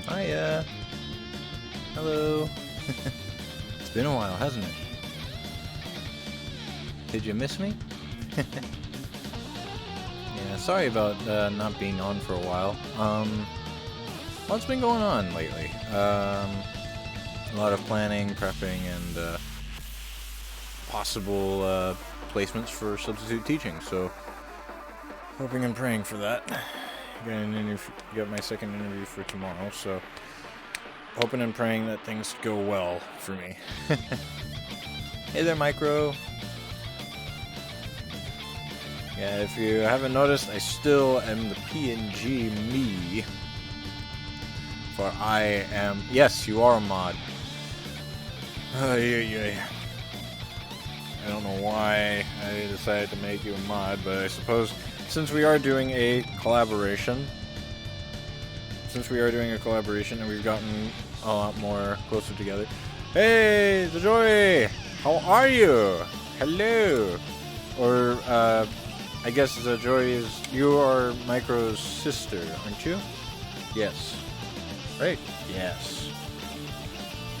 Hiya. Hello. It's been a while, hasn't it? Did you miss me? Yeah, sorry about not being on for a while. What's been going on lately? A lot of planning, prepping, and possible placements for substitute teaching. So, hoping and praying for that. Got my second interview for tomorrow, so hoping and praying that things go well for me. Hey there, Micro. Yeah, if you haven't noticed, I still am the PNG me. For I am... Yes, you are a mod. I don't know why I decided to make you a mod, but I suppose since we are doing a collaboration, and we've gotten a lot more closer together. Hey, the Joy! How are you? Hello! Or, I guess the Joy is... You are Micro's sister, aren't you? Yes. Right? Yes.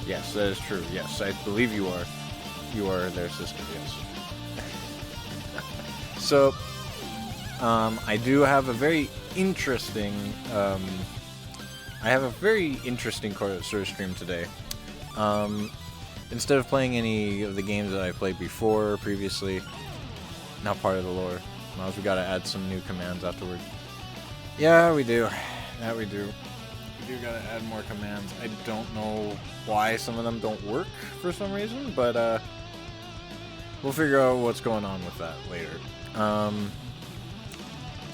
Yes, that is true. Yes, I believe you are. You are their sister, yes. So, I do have a very interesting, sort of stream today. Instead of playing any of the games that I played previously, not part of the lore, we gotta add some new commands afterward. Yeah, we do. That we do. We do gotta add more commands. I don't know why some of them don't work for some reason, but, we'll figure out what's going on with that later.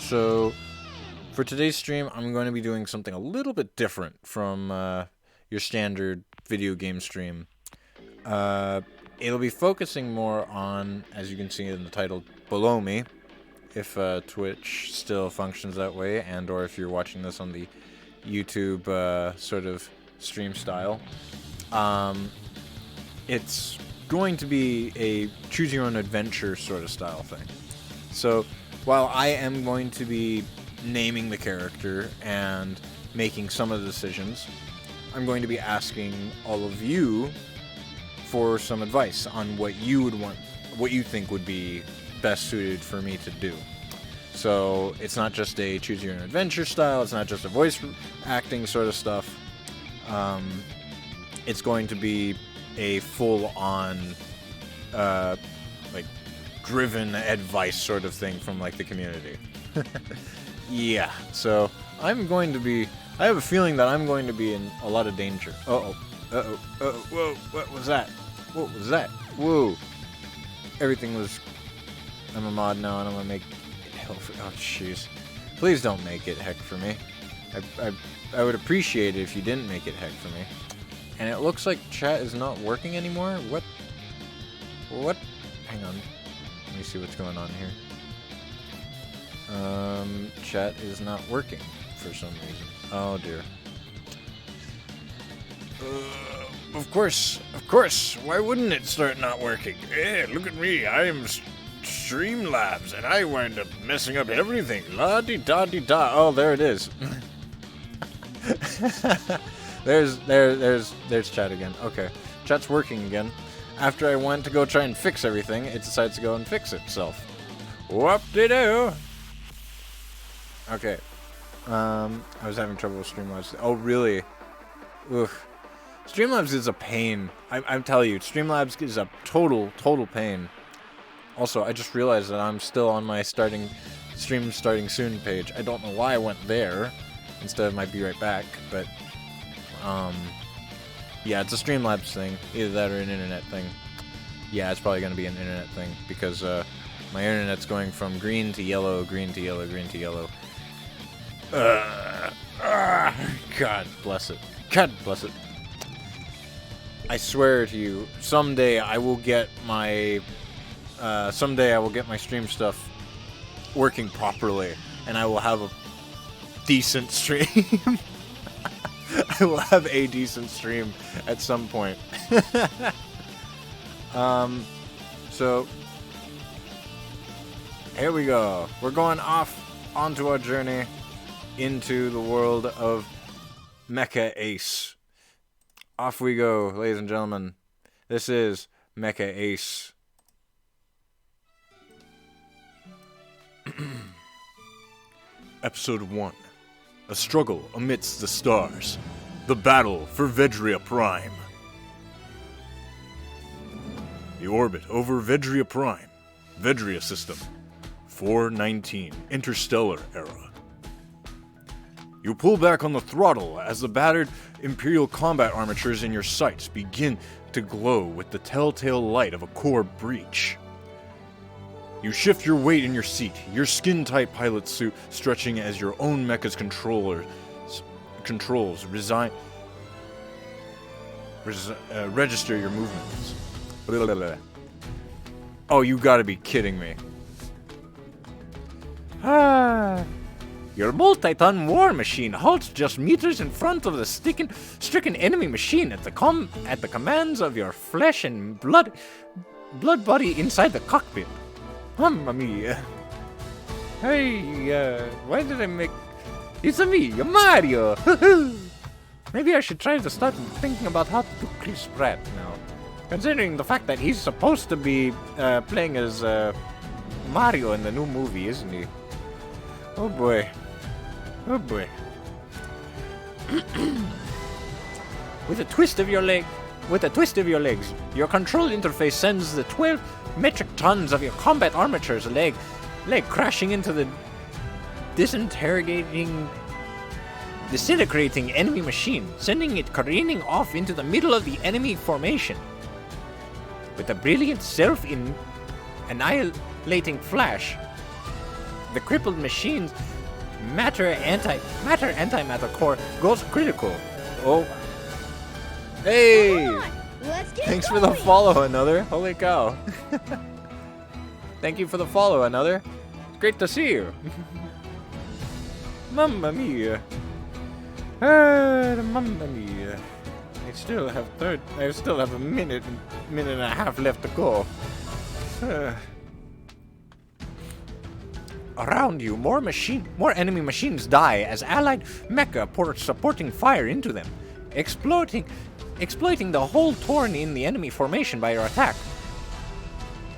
So, for today's stream, I'm going to be doing something a little bit different from your standard video game stream. It'll be focusing more on, as you can see in the title, below me, if Twitch still functions that way, and or if you're watching this on the YouTube sort of stream style. It's going to be a choose-your-own-adventure sort of style thing. So, while I am going to be naming the character and making some of the decisions, I'm going to be asking all of you for some advice on what you would want, what you think would be best suited for me to do. So, it's not just a choose-your-own-adventure style, it's not just a voice acting sort of stuff. It's going to be a full-on, like, driven advice sort of thing from, like, the community. Yeah, so I have a feeling that I'm going to be in a lot of danger. Whoa, what was that? Whoa. Everything was... I'm a mod now, and I'm gonna make... Oh, jeez. Please don't make it heck for me. I would appreciate it if you didn't make it heck for me. And it looks like chat is not working anymore? What? Hang on. Let me see what's going on here. Chat is not working for some reason. Oh dear. Of course. Why wouldn't it start not working? Hey, look at me. I am Streamlabs, and I wind up messing up everything. La-di-da-di-da. Oh, there it is. There's chat again. Okay. Chat's working again. After I went to go try and fix everything, it decides to go and fix itself. Whoop-de-doo! Okay. I was having trouble with Streamlabs. Oh, really? Oof. Streamlabs is a pain. I'm telling you, Streamlabs is a total pain. Also, I just realized that I'm still on my starting soon page. I don't know why I went there instead of my Be Right Back, but yeah, it's a Streamlabs thing. Either that or an internet thing. Yeah, it's probably going to be an internet thing because my internet's going from green to yellow, green to yellow, green to yellow. God bless it. God bless it. I swear to you, someday I will get my stream stuff working properly, and I will have a decent stream. I will have a decent stream at some point. So here we go. We're going off onto our journey into the world of Mecha Ace. Off we go, ladies and gentlemen. This is Mecha Ace. Episode 1. A struggle amidst the stars. The battle for Vedria Prime. The orbit over Vedria Prime. Vedria system. 419. Interstellar era. You pull back on the throttle as the battered Imperial combat armatures in your sights begin to glow with the telltale light of a core breach. You shift your weight in your seat, your skin-tight pilot suit stretching as your own mecha's controls register your movements. Blah, blah, blah. Oh, you gotta be kidding me. Your multi-ton war machine halts just meters in front of the stricken enemy machine at the commands of your flesh and blood body inside the cockpit. Mamma mia. Hey, why did I make... It's me, Mario! Maybe I should try to start thinking about how to do Chris Pratt now. Considering the fact that he's supposed to be playing as Mario in the new movie, isn't he? Oh boy. Oh boy. With a twist of your legs, your control interface sends the 12 metric tons of your combat armature's leg crashing into the disintegrating enemy machine, sending it careening off into the middle of the enemy formation. With a brilliant self-annihilating flash, the crippled machine's matter-antimatter core goes critical. Oh. Hey! Thanks for the follow, Another. Holy cow. Thank you for the follow, Another. It's great to see you. Mamma mia. Mamma mia. I still have a minute and a half left to go. Around you, more enemy machines die as allied mecha pour supporting fire into them, exploiting the hole torn in the enemy formation by your attack.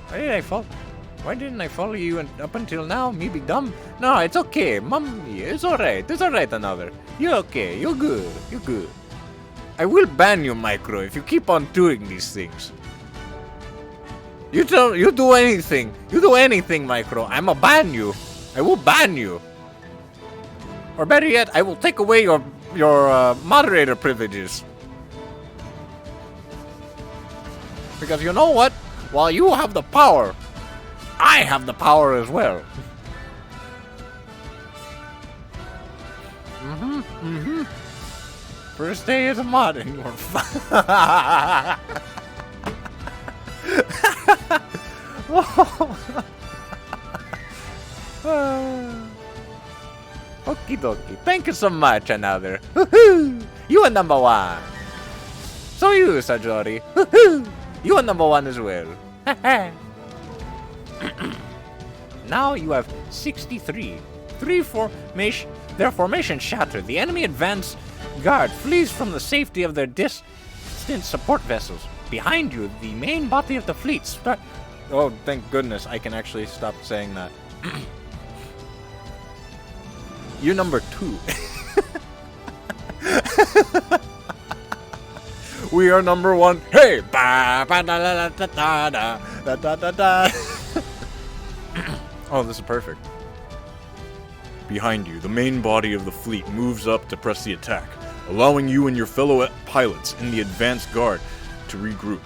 Why didn't I follow you up until now? Me be dumb? No, it's okay, Mummy. It's alright. It's alright, Another. You're okay. You're good. You're good. I will ban you, Micro, if you keep on doing these things. You do anything. You do anything, Micro. I'ma ban you. I will ban you. Or better yet, I will take away your moderator privileges. Because you know what? While you have the power, I have the power as well. First day as a mod and you're Okie dokie. Thank you so much, Another. You are number 1. So you, Sajori. You are number 1 as well. Now you have 63. Their formation shattered. The enemy advance guard flees from the safety of their distant support vessels. Behind you, the main body of the fleet Oh, thank goodness I can actually stop saying that. You're number 2. We are number 1. Hey! Oh, this is perfect. Behind you, the main body of the fleet moves up to press the attack, allowing you and your fellow pilots in the advanced guard to regroup.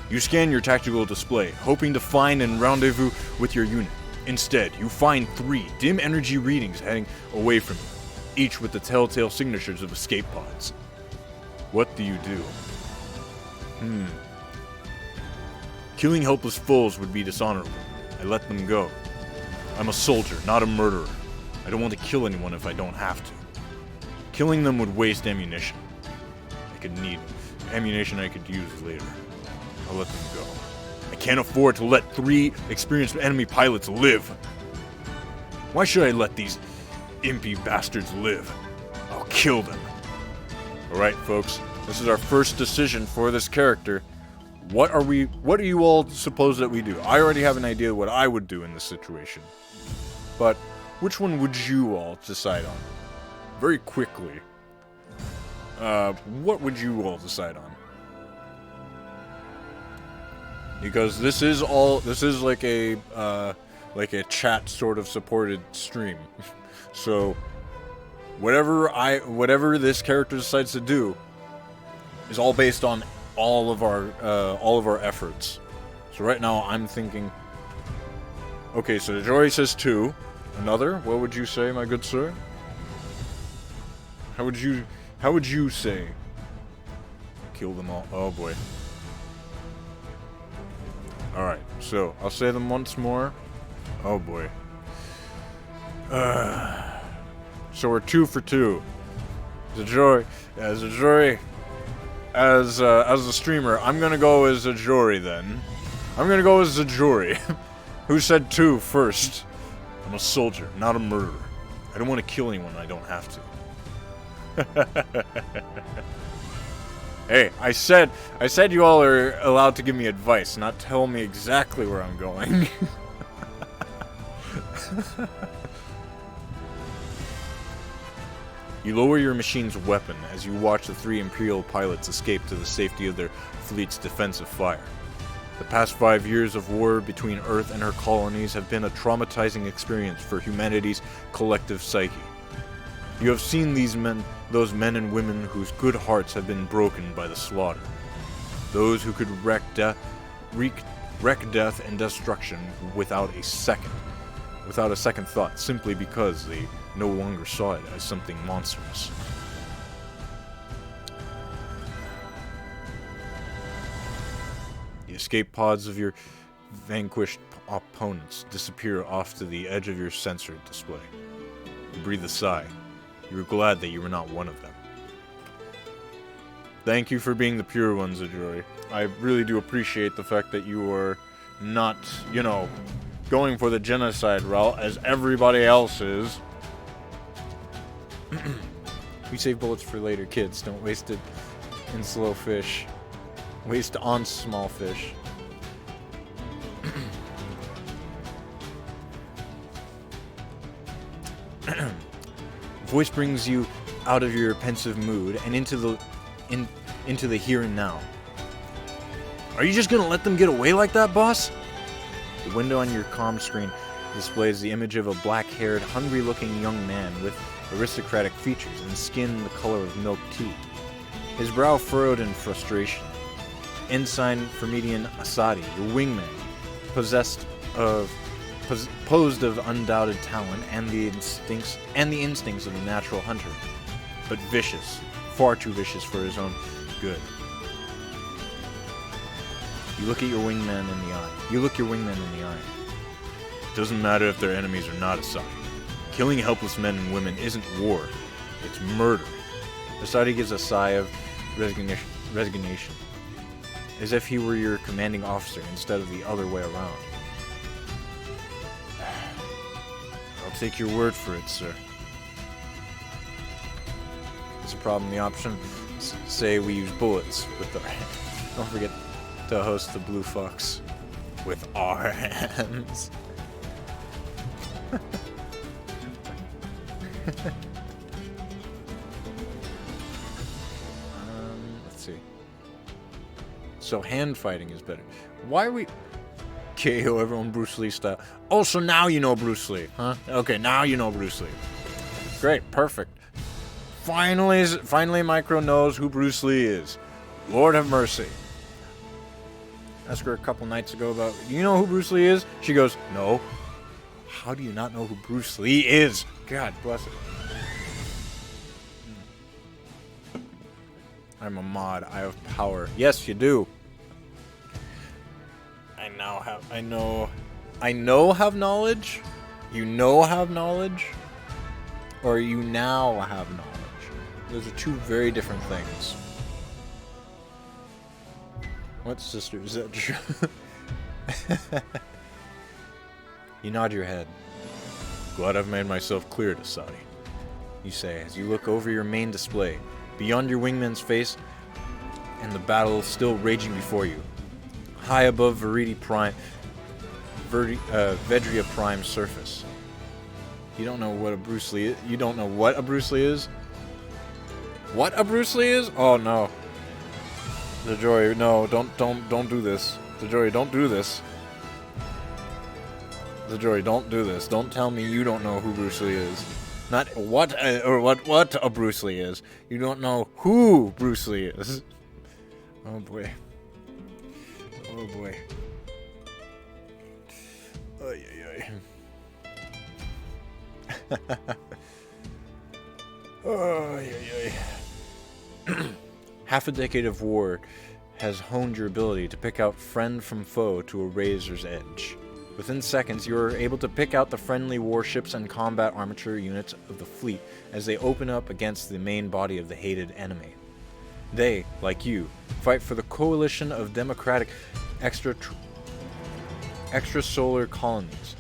You scan your tactical display, hoping to find and rendezvous with your unit. Instead, you find 3 dim energy readings heading away from you, each with the telltale signatures of escape pods. What do you do? Killing helpless foes would be dishonorable. I let them go. I'm a soldier, not a murderer. I don't want to kill anyone if I don't have to. Killing them would waste ammunition. I could need ammunition I could use later. I'll let them go. I can't afford to let 3 experienced enemy pilots live. Why should I let these impy bastards live? I'll kill them. Alright, folks. This is our first decision for this character. What do you all suppose that we do? I already have an idea what I would do in this situation. But which one would you all decide on? Very quickly. What would you all decide on? Because this is like a chat sort of supported stream. So whatever this character decides to do is all based on all of our efforts. So right now I'm thinking, okay, so Jory says 2. Another? What would you say, my good sir? How would you say? Kill them all. Oh boy. Alright, so I'll say them once more. Oh boy. So we're 2 for 2. As a streamer, I'm gonna go as a Jory then. I'm gonna go as a Jory. Who said 2 first? I'm a soldier, not a murderer. I don't want to kill anyone I don't have to. Hey, I said you all are allowed to give me advice, not tell me exactly where I'm going. You lower your machine's weapon as you watch the 3 Imperial pilots escape to the safety of their fleet's defensive fire. The past 5 years of war between Earth and her colonies have been a traumatizing experience for humanity's collective psyche. You have seen those men and women whose good hearts have been broken by the slaughter. Those who could wreak death and destruction without a second thought, simply because they no longer saw it as something monstrous. The escape pods of your vanquished opponents disappear off to the edge of your sensor display. You breathe a sigh. You were glad that you were not one of them. Thank you for being the pure ones, Ajori. I really do appreciate the fact that you are not, going for the genocide route as everybody else is. We save bullets for later, kids. Don't waste it in slow fish. Waste on small fish. Voice brings you out of your pensive mood and into the here and now. Are you just gonna let them get away like that, boss? The window on your comm screen displays the image of a black-haired, hungry-looking young man with aristocratic features and skin the color of milk tea. His brow furrowed in frustration. Ensign Fermedian Asadi, your wingman, posed of undoubted talent and the instincts of a natural hunter, but vicious, far too vicious for his own good. You look your wingman in the eye. It doesn't matter if they're enemies or not, Asadi. Killing helpless men and women isn't war, it's murder. Asadi gives a sigh of resignation, as if he were your commanding officer instead of the other way around. I'll take your word for it, sir. There's a problem. The option say we use bullets with our hands. Don't forget to host the Blue Fox with our hands. Let's see. So hand fighting is better. Why are we KO everyone Bruce Lee style? Oh, so now you know Bruce Lee, huh? Okay, now you know Bruce Lee. Great, perfect. Finally Micro knows who Bruce Lee is. Lord have mercy. Asked her a couple nights ago about, you know who Bruce Lee is? She goes, no. How do you not know who Bruce Lee is? God bless it. I'm a mod. I have power. Yes, you do. I know have knowledge? You know have knowledge? Or you now have knowledge? Those are two very different things. What, sister? Is that true? You nod your head. Glad I've made myself clear to Sadi. You say as you look over your main display. beyond your wingman's face, and the battle still raging before you. High above Vedria Prime's surface. You don't know what a Bruce Lee is? You don't know what a Bruce Lee is? What a Bruce Lee is? Oh no. Dejori, no, don't do this. Dejori, don't do this. Dejori, don't do this. Don't tell me you don't know who Bruce Lee is. Not what a Bruce Lee is. You don't know who Bruce Lee is. Oh boy. Oh boy. Ay, ay, ay. Oh, ay, ay. Half a decade of war has honed your ability to pick out friend from foe to a razor's edge. Within seconds, you are able to pick out the friendly warships and combat armature units of the fleet as they open up against the main body of the hated enemy. They, like you, fight for the coalition of democratic extrasolar colonies,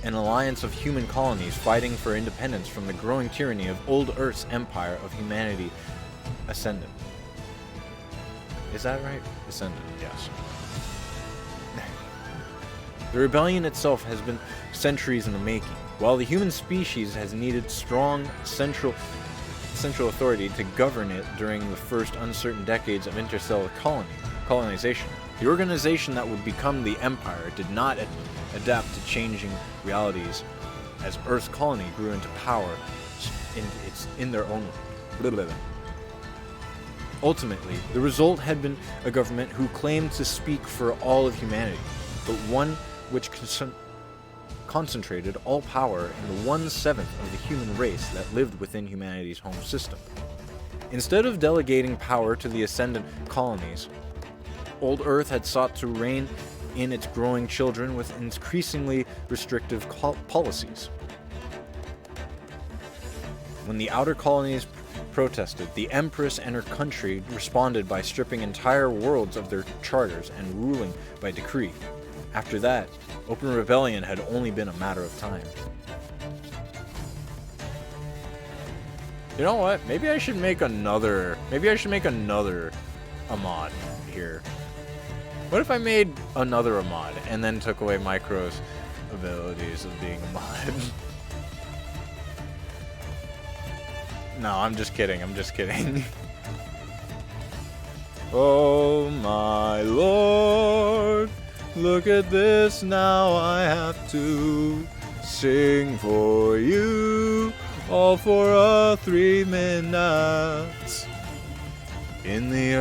an alliance of human colonies fighting for independence from the growing tyranny of old Earth's empire of humanity ascendant. Is that right? Ascendant, yes. The rebellion itself has been centuries in the making. While the human species has needed strong central authority to govern it during the first uncertain decades of interstellar colonization, the organization that would become the Empire did not adapt to changing realities as Earth's colony grew into power in their own way. Ultimately, the result had been a government who claimed to speak for all of humanity, but one which concentrated all power in the 1/7 of the human race that lived within humanity's home system. Instead of delegating power to the ascendant colonies, old Earth had sought to rein in its growing children with increasingly restrictive policies. When the outer colonies protested, the Empress and her country responded by stripping entire worlds of their charters and ruling by decree. After that, open rebellion had only been a matter of time. You know what? Maybe I should make another Ahmad here. What if I made another Ahmad and then took away Micro's abilities of being Ahmad? No, I'm just kidding. Oh my lord, look at this, now I have to sing for you, all for a 3 minutes. In the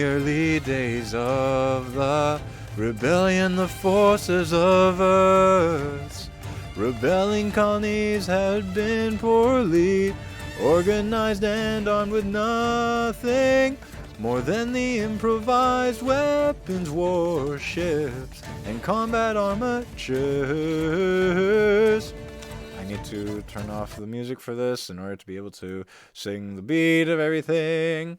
early days of the rebellion, the forces of Earth's rebelling colonies had been poorly organized and armed with nothing more than the improvised weapons, warships, and combat armatures. I need to turn off the music for this in order to be able to sing the beat of everything.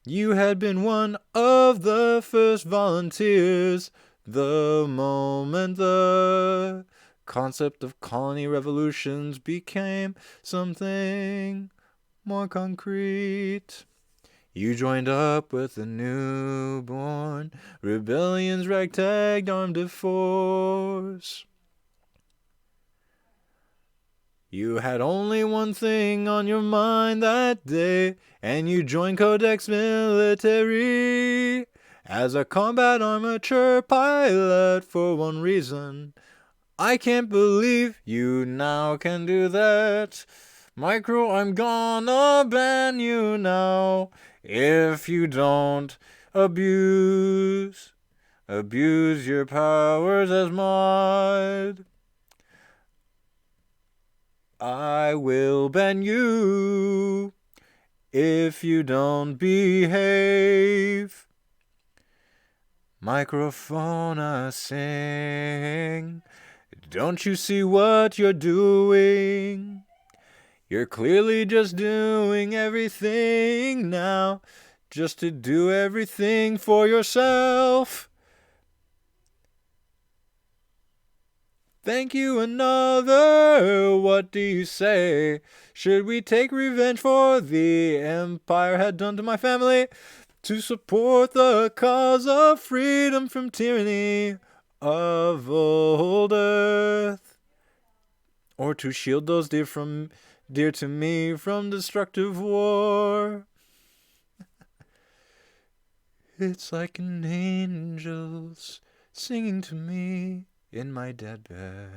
You had been one of the first volunteers the moment the concept of colony revolutions became something more concrete. You joined up with the newborn rebellion's ragtag armed force. You had only one thing on your mind that day, and you joined Codex Military as a combat armature pilot for one reason. I can't believe you now can do that. Micro, I'm gonna ban you now if you don't abuse your powers as mod. I will ban you if you don't behave. Microphone sing. Don't you see what you're doing? You're clearly just doing everything now, just to do everything for yourself. Thank you another, what do you say? Should we take revenge for the Empire had done to my family? To support the cause of freedom from tyranny of old Earth? Or to shield those dear to me from destructive war? It's like an angel's singing to me in my deathbed.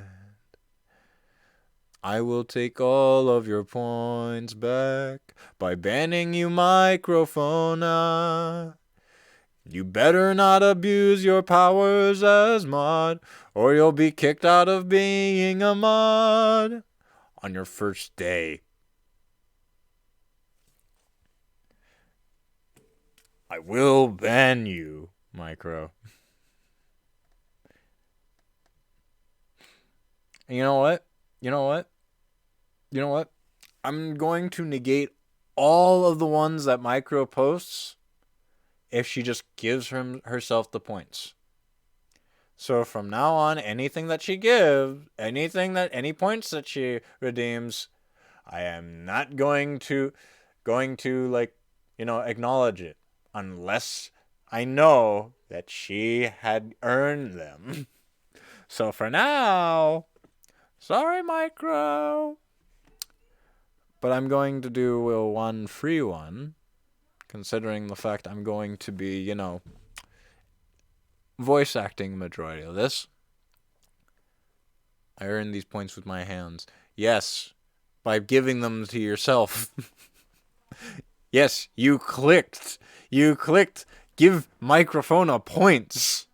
I will take all of your points back by banning you, microphone. You better not abuse your powers as mod, or you'll be kicked out of being a mod on your first day. I will ban you, Micro. And you know what? I'm going to negate all of the ones that Micro posts if she just gives herself the points. So from now on, anything that she gives, any points that she redeems, I am not going to acknowledge it unless I know that she had earned them. So for now, sorry, Micro. But I'm going to do a one free one, considering the fact I'm going to be, voice acting majority of this. I earned these points with my hands. Yes, by giving them to yourself. Yes, you clicked. Give microphone a points.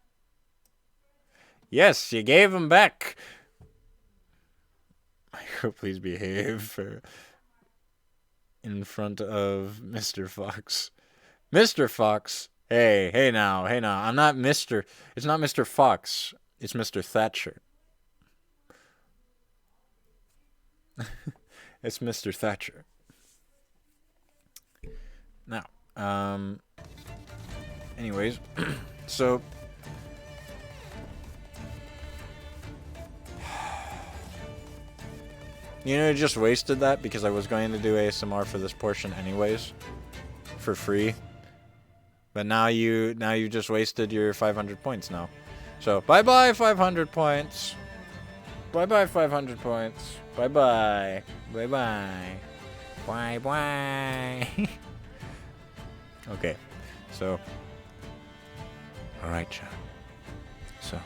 Yes, you gave them back. Micro, please behave in front of Mr. Fox. Mr. Fox. Hey now. I'm not Mr. It's not Mr. Fox. It's Mr. Thatcher. It's Mr. Thatcher. Now, anyways, so I just wasted that because I was going to do ASMR for this portion anyways, for free. But now you just wasted your 500 points now. So bye 500 points. Bye 500 points. Bye. Okay, so all right, chat. So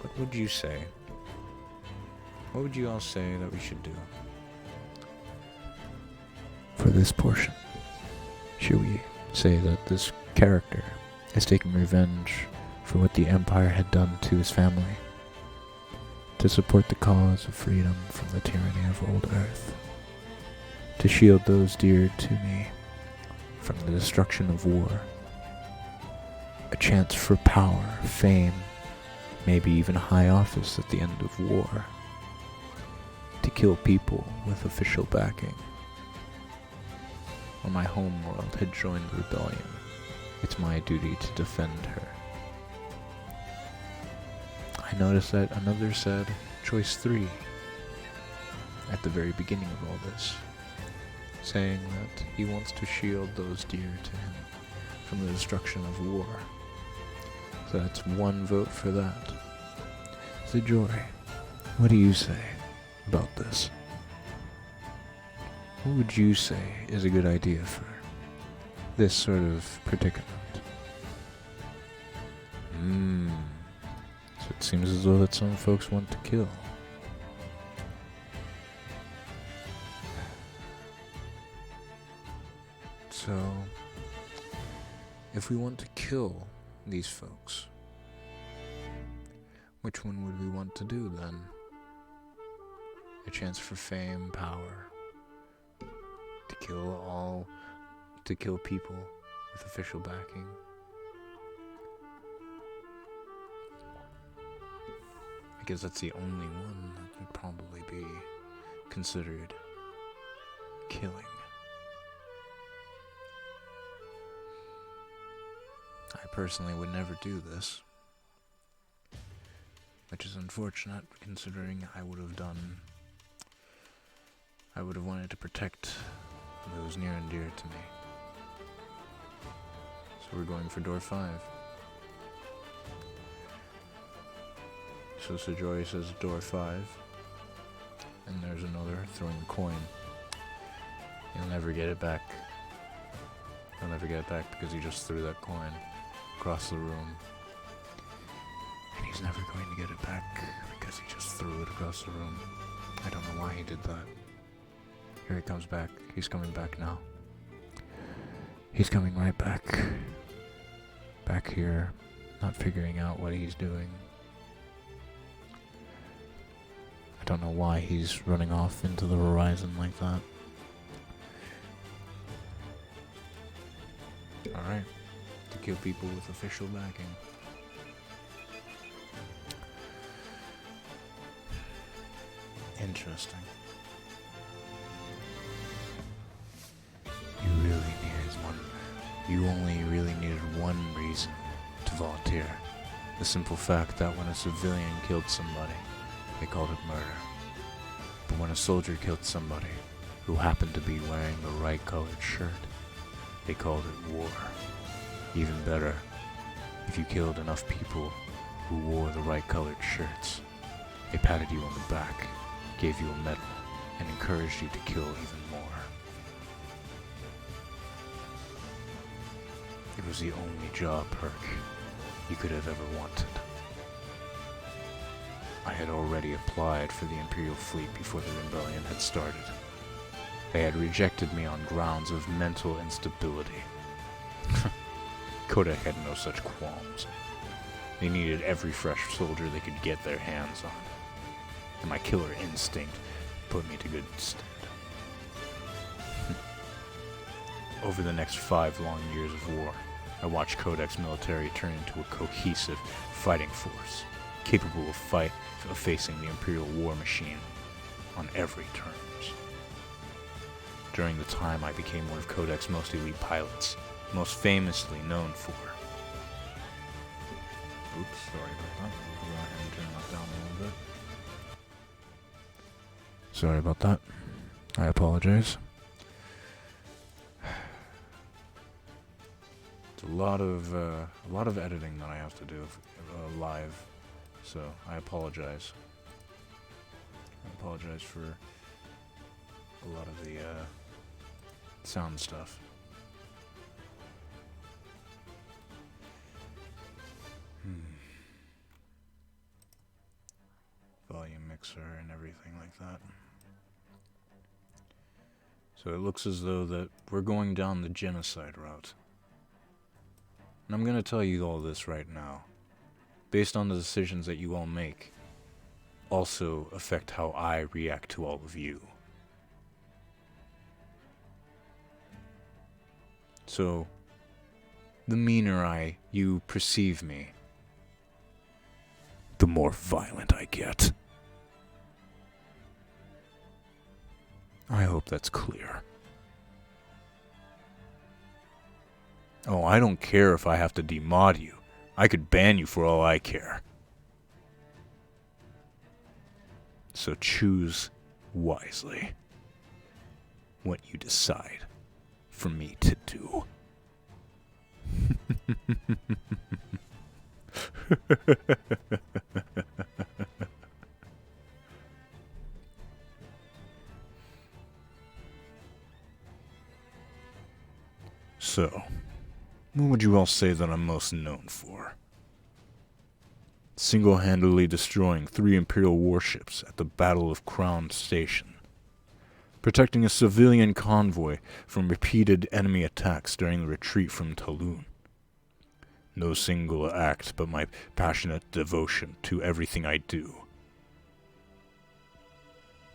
what would you say? What would you all say that we should do for this portion? Should we say that this character is taking revenge for what the Empire had done to his family, to support the cause of freedom from the tyranny of old Earth, to shield those dear to me from the destruction of war, a chance for power, fame, maybe even high office at the end of war, to kill people with official backing? When my homeworld had joined the rebellion, it's my duty to defend her. I noticed that another said choice 3 at the very beginning of all this, saying that he wants to shield those dear to him from the destruction of war. So that's one vote for that. So Jory, what do you say about this? What would you say is a good idea for this sort of predicament? So it seems as though that some folks want to kill. So, if we want to kill these folks, which one would we want to do then? A chance for fame, power, to kill people with official backing. I guess that's the only one that would probably be considered killing. I personally would never do this. which is unfortunate considering I would have wanted to protect those near and dear to me. So we're going for door 5. So Sajori says door 5, and there's another throwing the coin. He'll never get it back. He'll never get it back because he just threw that coin across the room. And he's never going to get it back because he just threw it across the room. I don't know why he did that. Here he comes back. He's coming back now. He's coming right back. Back here, not figuring out what he's doing. I don't know why he's running off into the horizon like that. Alright. To kill people with official backing. Interesting. You only really needed one reason to volunteer. The simple fact that when a civilian killed somebody, they called it murder. But when a soldier killed somebody who happened to be wearing the right colored shirt, they called it war. Even better, if you killed enough people who wore the right colored shirts, they patted you on the back, gave you a medal, and encouraged you to kill even more. It was the only job perk you could have ever wanted. I had already applied for the Imperial fleet before the rebellion had started. They had rejected me on grounds of mental instability. Kodak had no such qualms. They needed every fresh soldier they could get their hands on. And my killer instinct put me to good stead. Over the next 5 long years of war, I watched Kodak's military turn into a cohesive fighting force, capable of facing the Imperial war machine on every terms. During the time, I became one of Kodak's most elite pilots, most famously known for... Oops, sorry about that. We'll go ahead and turn that down a little bit. Sorry about that. I apologize. It's a lot of editing that I have to do live, so I apologize. I apologize for a lot of the sound stuff. Volume mixer and everything like that. So it looks as though that we're going down the genocide route. And I'm going to tell you all this right now. Based on the decisions that you all make, also affect how I react to all of you. So, the meaner you perceive me, the more violent I get. I hope that's clear. Oh, I don't care if I have to demod you. I could ban you for all I care. So choose wisely what you decide for me to do. So, what would you all say that I'm most known for? Single-handedly destroying 3 Imperial warships at the Battle of Crown Station. Protecting a civilian convoy from repeated enemy attacks during the retreat from Talun. No single act but my passionate devotion to everything I do.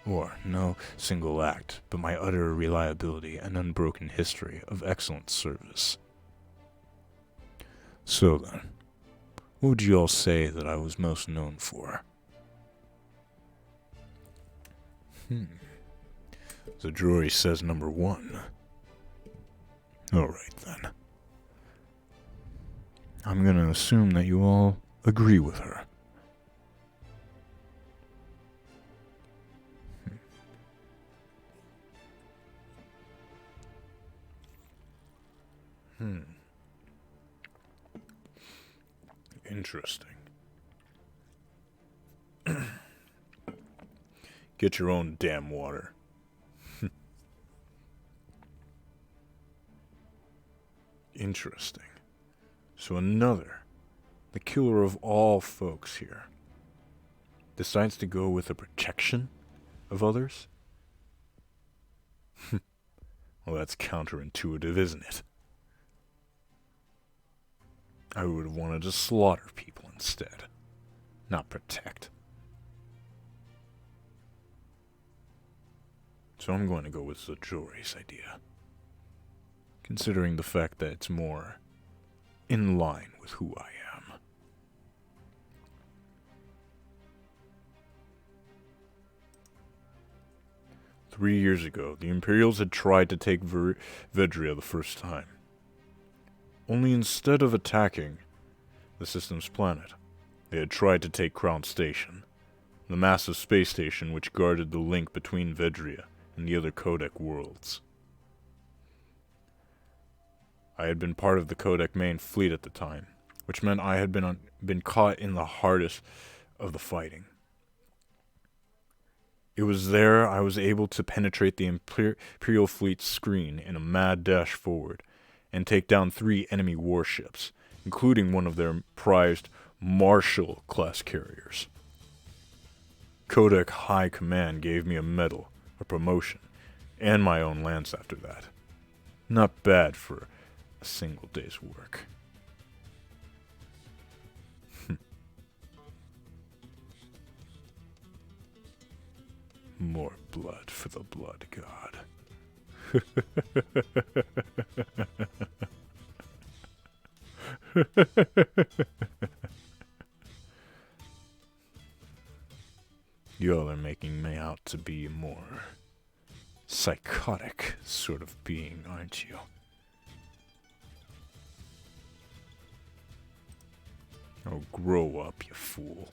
Or no single act but my utter reliability and unbroken history of excellent service. So then, what would you all say that I was most known for? The jury says number 1. Alright then. I'm gonna assume that you all agree with her. Interesting. Get your own damn water. Interesting. So another, the killer of all folks here, decides to go with the protection of others? Well, that's counterintuitive, isn't it? I would have wanted to slaughter people instead, not protect. So I'm going to go with Zojori's idea, considering the fact that it's more in line with who I am. Three years ago, the Imperials had tried to take Vedria the first time. Only instead of attacking the system's planet, they had tried to take Crown Station, the massive space station which guarded the link between Vedria and the other Codec worlds. I had been part of the Codec main fleet at the time, which meant I had been caught in the hardest of the fighting. It was there I was able to penetrate the Imperial fleet's screen in a mad dash forward and take down 3 enemy warships, including one of their prized Marshall-class carriers. Codec High Command gave me a medal, a promotion, and my own lance after that. Not bad for a single day's work. More blood for the blood god. Y'all are making me out to be a more psychotic sort of being, aren't you? Oh, grow up, you fool.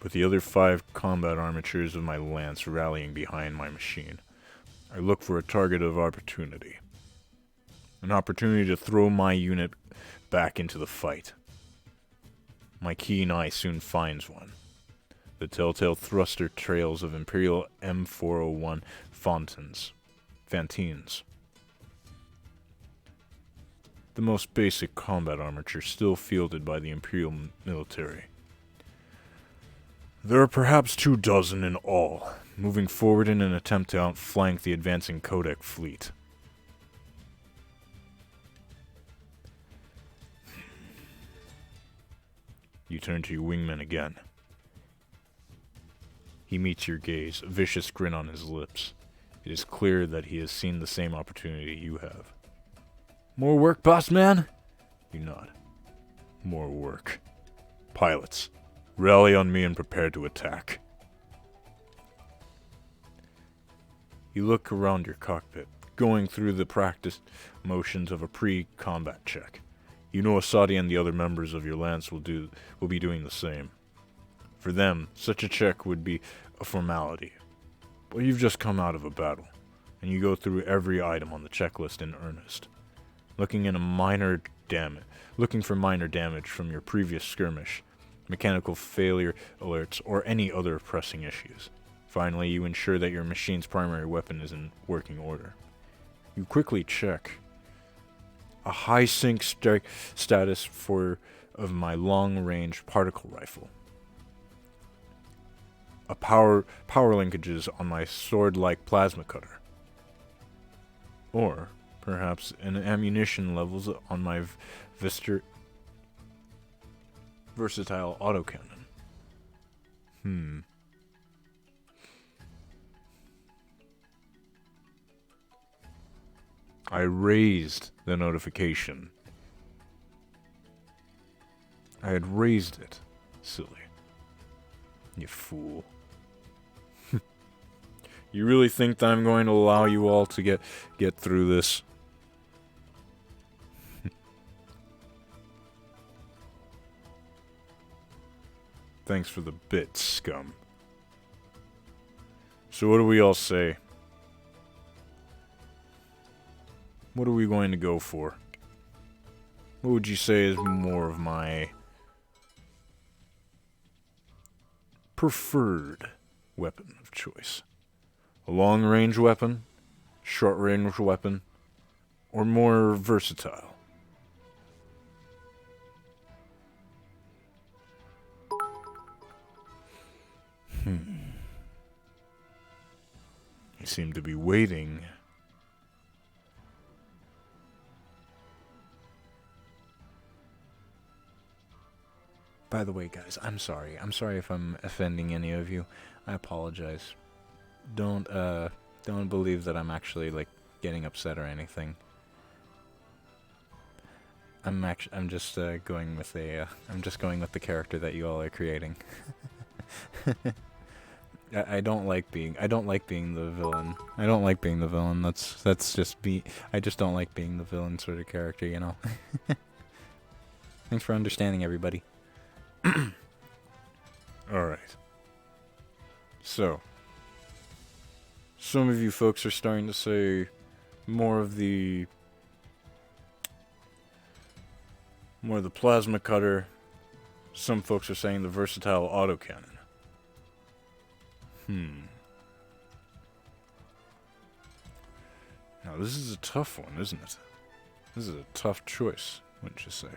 With the other 5 combat armatures of my lance rallying behind my machine, I look for a target of opportunity. An opportunity to throw my unit back into the fight. My keen eye soon finds one. The telltale thruster trails of Imperial M401 Fantines. The most basic combat armature still fielded by the Imperial military. There are perhaps 24 in all, moving forward in an attempt to outflank the advancing Codec fleet. You turn to your wingman again. He meets your gaze, a vicious grin on his lips. It is clear that he has seen the same opportunity you have. More work, boss man? You nod. More work. Pilots, rally on me and prepare to attack. You look around your cockpit, going through the practice motions of a pre-combat check. You know Asadi and the other members of your lance will be doing the same. For them, such a check would be a formality. But you've just come out of a battle, and you go through every item on the checklist in earnest, looking for minor damage from your previous skirmish, mechanical failure alerts, or any other pressing issues. Finally, you ensure that your machine's primary weapon is in working order. You quickly check a high sync status of my long-range particle rifle. A power linkages on my sword-like plasma cutter. Or perhaps an ammunition levels on my versatile autocannon. I raised the notification. I had raised it. Silly. You fool. You really think that I'm going to allow you all to get through this? Thanks for the bit, scum. So what do we all say? What are we going to go for? What would you say is more of my preferred weapon of choice? A long-range weapon, short-range weapon, or more versatile? You seem to be waiting. By the way, guys, I'm sorry. I'm sorry if I'm offending any of you. I apologize. Don't believe that I'm actually, like, getting upset or anything. I'm just going with the character that you all are creating. I don't like being the villain. I don't like being the villain. That's just me. I just don't like being the villain sort of character, you know. Thanks for understanding, everybody. Alright. So, some of you folks are starting to say more of the plasma cutter. Some folks are saying the versatile autocannon. Now this is a tough one, isn't it? This is a tough choice, wouldn't you say?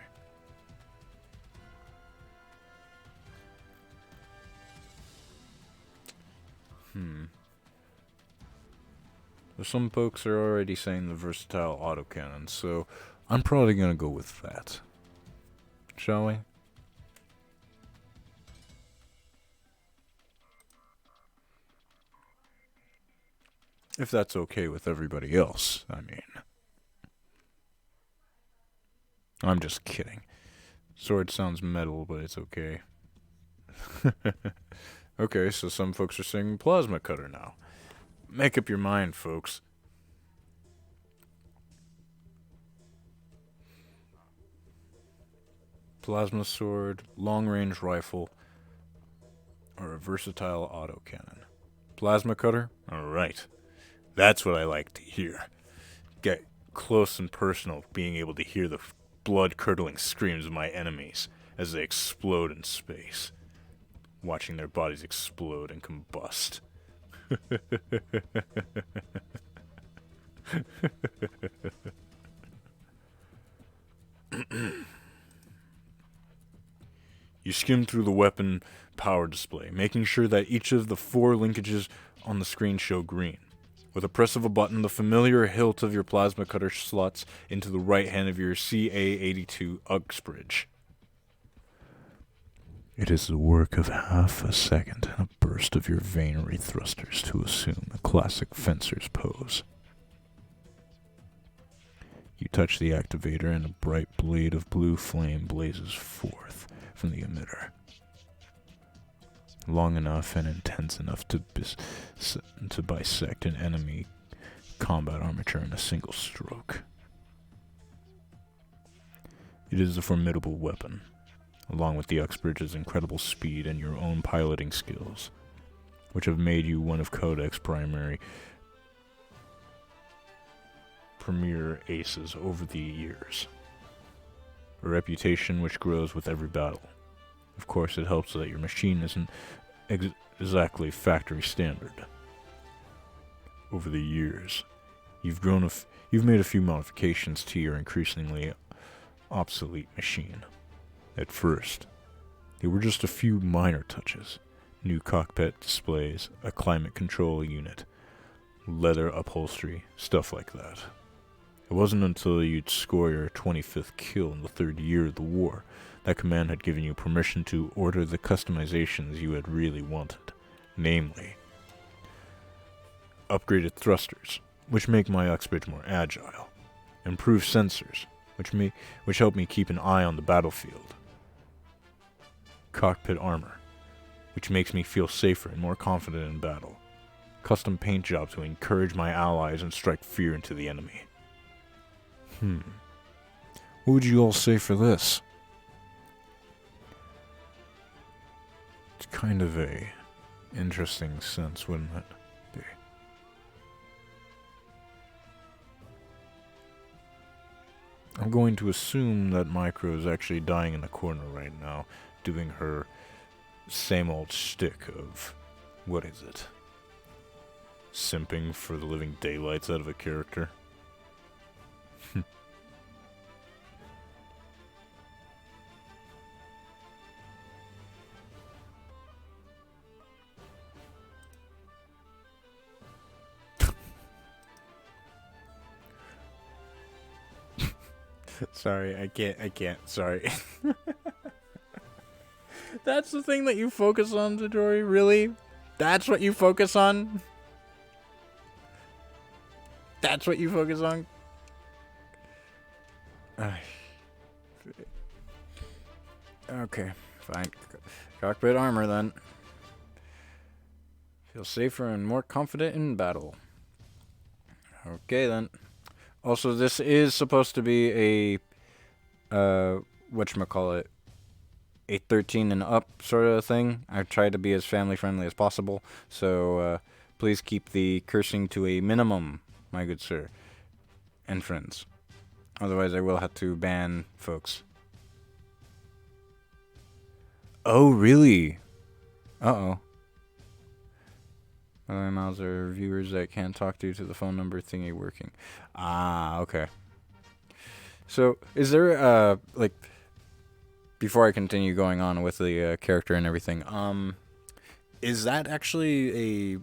Some folks are already saying the versatile autocannon, so I'm probably gonna go with that. Shall we? If that's okay with everybody else, I mean. I'm just kidding. Sword sounds metal, but it's okay. Okay, so some folks are saying plasma cutter now. Make up your mind, folks. Plasma sword, long-range rifle, or a versatile autocannon. Plasma cutter? Alright. That's what I like to hear. Get close and personal, being able to hear the blood-curdling screams of my enemies as they explode in space. Watching their bodies explode and combust. You skim through the weapon power display, making sure that each of the 4 linkages on the screen show green. With a press of a button, the familiar hilt of your plasma cutter slots into the right hand of your CA-82 Uxbridge. It is the work of half a second and a burst of your venery thrusters to assume the classic fencer's pose. You touch the activator and a bright blade of blue flame blazes forth from the emitter. Long enough and intense enough to bisect an enemy combat armature in a single stroke. It is a formidable weapon, along with the Uxbridge's incredible speed and your own piloting skills, which have made you one of Codex's premier aces over the years. A reputation which grows with every battle. Of course, it helps that your machine isn't exactly factory standard. Over the years, you've made a few modifications to your increasingly obsolete machine. At first, they were just a few minor touches. New cockpit displays, a climate control unit, leather upholstery, stuff like that. It wasn't until you'd score your 25th kill in the 3rd year of the war that command had given you permission to order the customizations you had really wanted. Namely, upgraded thrusters, which make my Uxbridge more agile. Improved sensors, which help me keep an eye on the battlefield. Cockpit armor, which makes me feel safer and more confident in battle. Custom paint jobs to encourage my allies and strike fear into the enemy. What would you all say for this? It's kind of a interesting sense, wouldn't it be? I'm going to assume that Micro is actually dying in the corner right now, doing her same old shtick of, what is it? Simping for the living daylights out of a character. Sorry, I can't, sorry. That's the thing that you focus on, Midori, really? That's what you focus on? That's what you focus on? Okay, fine. Cockpit armor, then. Feel safer and more confident in battle. Okay, then. Also, this is supposed to be a, whatchamacallit, a 13 and up sort of thing. I've tried to be as family friendly as possible, so please keep the cursing to a minimum, my good sir and friends. Otherwise, I will have to ban folks. Oh, really? Uh-oh. Other mouths are viewers that can't talk due to the phone number thingy working. Ah, okay. So, is there, like, before I continue going on with the character and everything, is that actually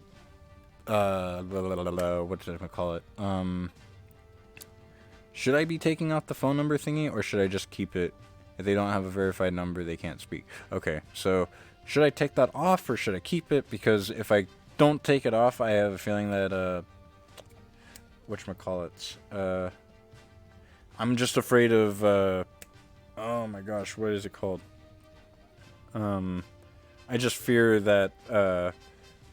a, what should I call it? Should I be taking off the phone number thingy, or should I just keep it? If they don't have a verified number, they can't speak. Okay, so should I take that off, or should I keep it? Because if I don't take it off, I have a feeling that, whatchamacallit, I'm just afraid of, oh my gosh, what is it called? I just fear that,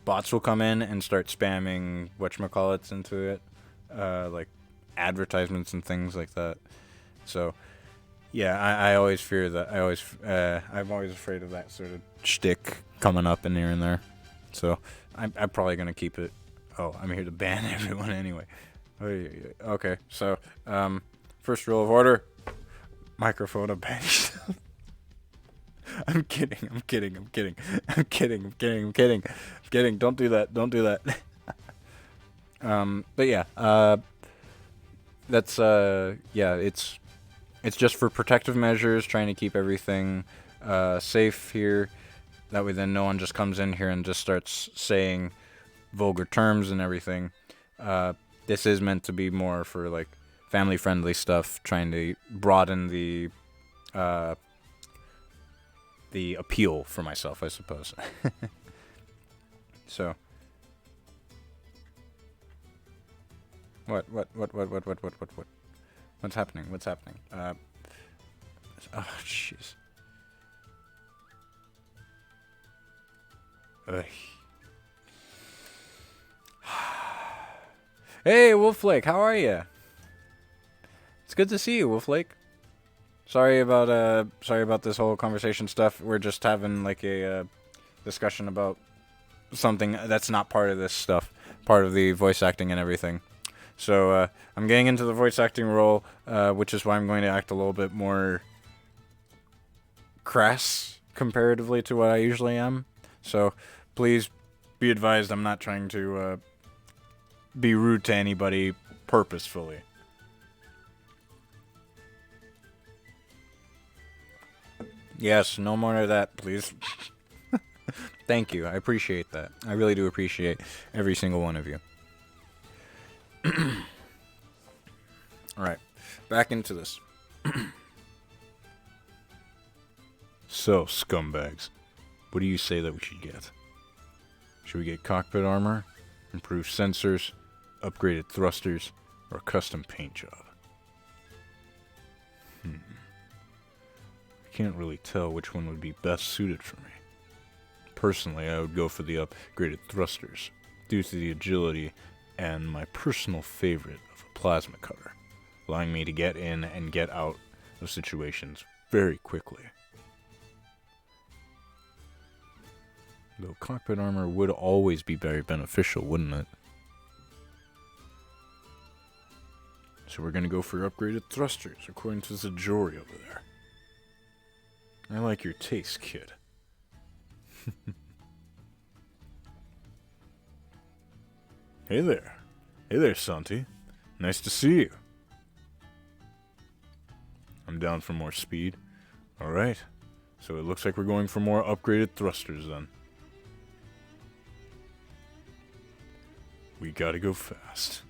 bots will come in and start spamming whatchamacallits into it, like advertisements and things like that. So, yeah, I always fear that. I'm always afraid of that sort of shtick coming up in here and there. So, I'm probably gonna keep it. Oh, I'm here to ban everyone anyway. Okay, so, first rule of order: microphone abased. I'm kidding. Don't do that. But yeah, that's yeah, it's just for protective measures, trying to keep everything safe here. That way, then no one just comes in here and just starts saying vulgar terms and everything. This is meant to be more for like family-friendly stuff, trying to broaden the appeal for myself, I suppose. So, what? What's happening? Oh, jeez. Hey, Wolflake, how are you? It's good to see you, Wolflake. Sorry about this whole conversation stuff. We're just having like a discussion about something that's not part of this stuff, part of the voice acting and everything. So I'm getting into the voice acting role, which is why I'm going to act a little bit more crass comparatively to what I usually am. So please be advised, I'm not trying to be rude to anybody purposefully. Yes, no more of that, please. Thank you. I appreciate that. I really do appreciate every single one of you. Alright, back into this. So, scumbags, what do you say that we should get? Should we get cockpit armor, improved sensors, upgraded thrusters, or a custom paint job? I can't really tell which one would be best suited for me. Personally, I would go for the upgraded thrusters, due to the agility and my personal favorite of a plasma cutter, allowing me to get in and get out of situations very quickly. Though cockpit armor would always be very beneficial, wouldn't it? So we're gonna go for upgraded thrusters, according to Zajori over there. I like your taste, kid. Hey there. Hey there, Santi. Nice to see you. I'm down for more speed. Alright. So it looks like we're going for more upgraded thrusters then. We gotta go fast.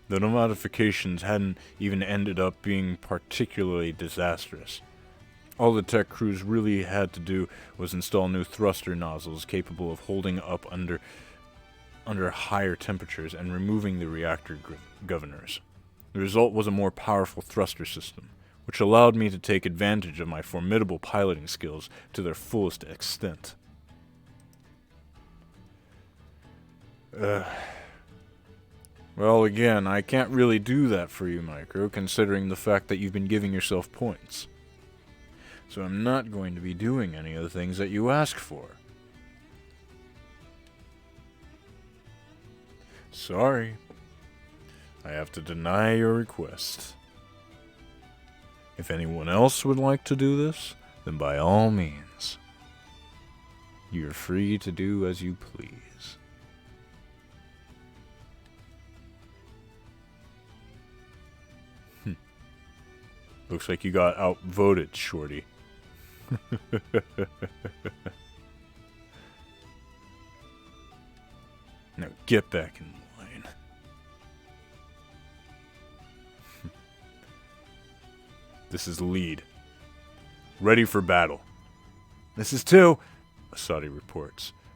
The modifications hadn't even ended up being particularly disastrous. All the tech crews really had to do was install new thruster nozzles capable of holding up under higher temperatures and removing the reactor governors. The result was a more powerful thruster system, which allowed me to take advantage of my formidable piloting skills to their fullest extent. Well, again, I can't really do that for you, Micro, considering the fact that you've been giving yourself points. So I'm not going to be doing any of the things that you ask for. Sorry. I have to deny your request. If anyone else would like to do this, then by all means, you're free to do as you please. Looks like you got outvoted, Shorty. Now get back in line. This is lead. Ready for battle. This is 2, Asadi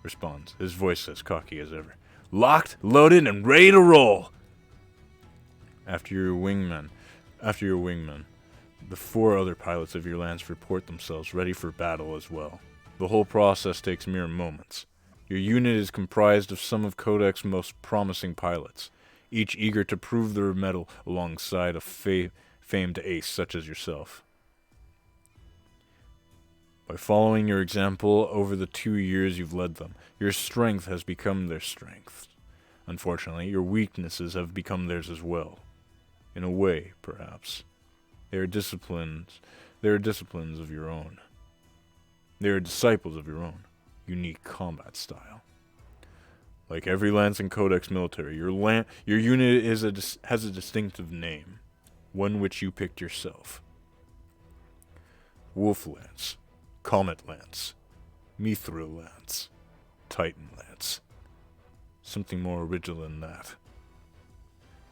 responds, his voice as cocky as ever. Locked, loaded, and ready to roll. After your wingman, the 4 other pilots of your lance report themselves ready for battle as well. The whole process takes mere moments. Your unit is comprised of some of Kodak's most promising pilots, each eager to prove their mettle alongside a famed ace such as yourself. By following your example over the 2 years you've led them, your strength has become their strength. Unfortunately, your weaknesses have become theirs as well. In a way, perhaps. They are disciplines of your own. They are disciples of your own unique combat style. Like every lance in Codex military, your unit has a distinctive name, one which you picked yourself. Wolf Lance, Comet Lance, Mithril Lance, Titan Lance. Something more original than that.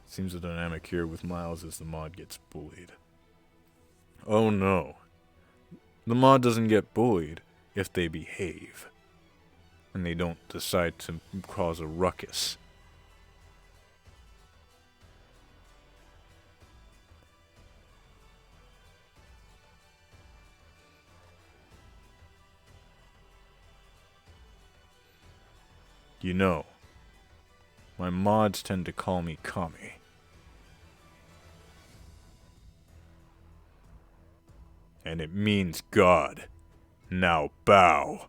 Seems the dynamic here with Miles as the mod gets bullied. Oh no. The mod doesn't get bullied if they behave. And they don't decide to cause a ruckus. You know, my mods tend to call me Kami. And it means God. Now bow.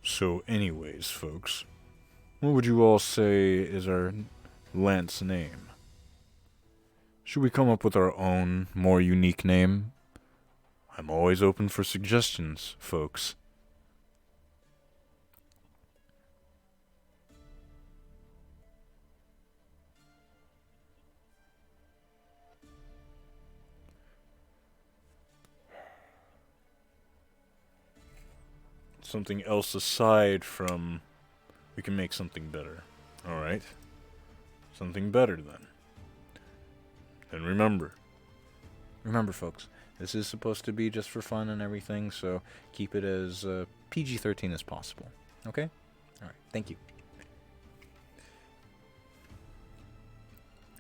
So anyways, folks, what would you all say is our lance name? Should we come up with our own, more unique name? I'm always open for suggestions, folks. Something else aside from we can make something better. Alright? Something better then. And remember, folks, this is supposed to be just for fun and everything, so keep it as PG-13 as possible. Okay? Alright, thank you.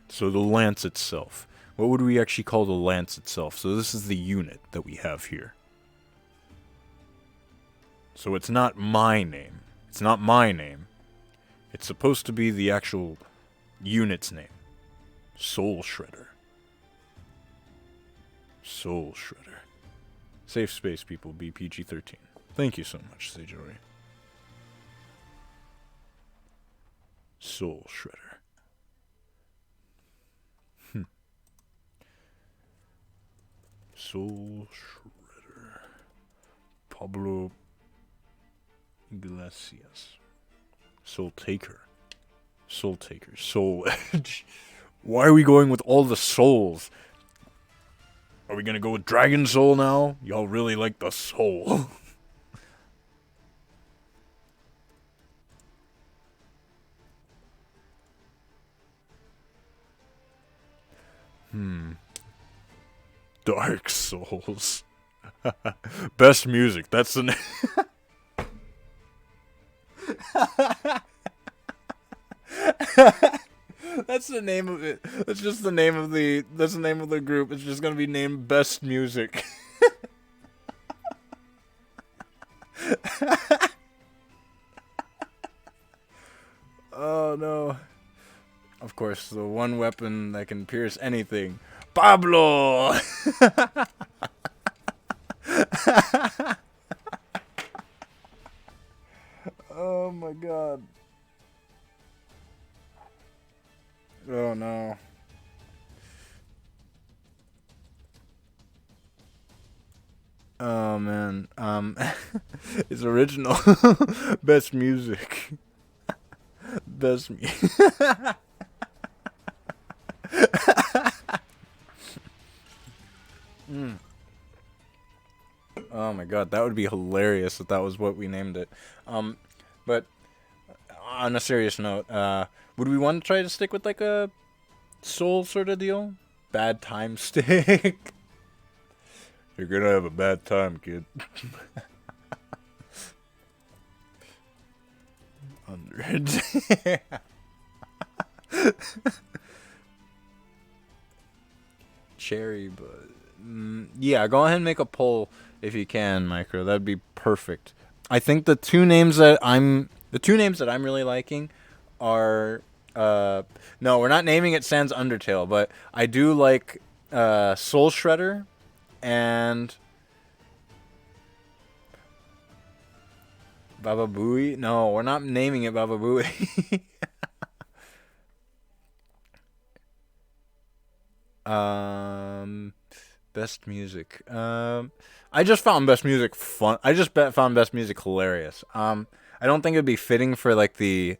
So the lance itself. What would we actually call the lance itself? So this is the unit that we have here. So it's not my name. It's not my name. It's supposed to be the actual unit's name. Soul Shredder. Soul Shredder. Safe space, people. Be PG-13. Thank you so much, Sejory. Soul Shredder. Soul Shredder. Pablo Iglesias. Soul Taker. Soul Taker. Soul Edge. Why are we going with all the souls? Are we gonna go with Dragon Soul now? Y'all really like the soul. Dark Souls. Best music. That's the name. That's the name of it. That's just the name of the. That's the name of the group. It's just gonna be named Best Music. Oh no. Of course, the one weapon that can pierce anything. Pablo! Oh my god. Oh no. Oh man. It's original. Best music. Best music. Oh my god, that would be hilarious if that was what we named it. But on a serious note, would we want to try to stick with like a soul sort of deal? Bad time stick. You're gonna have a bad time, kid. Hundreds. Cherry, but yeah, go ahead and make a poll if you can, Micro. That'd be perfect. I think the two names that I'm really liking are no, we're not naming it Sans Undertale, but I do like Soul Shredder and Baba Booey. No, we're not naming it Baba Booey. Best music. I just found best music fun. I just found best music hilarious. I don't think it'd be fitting for like the.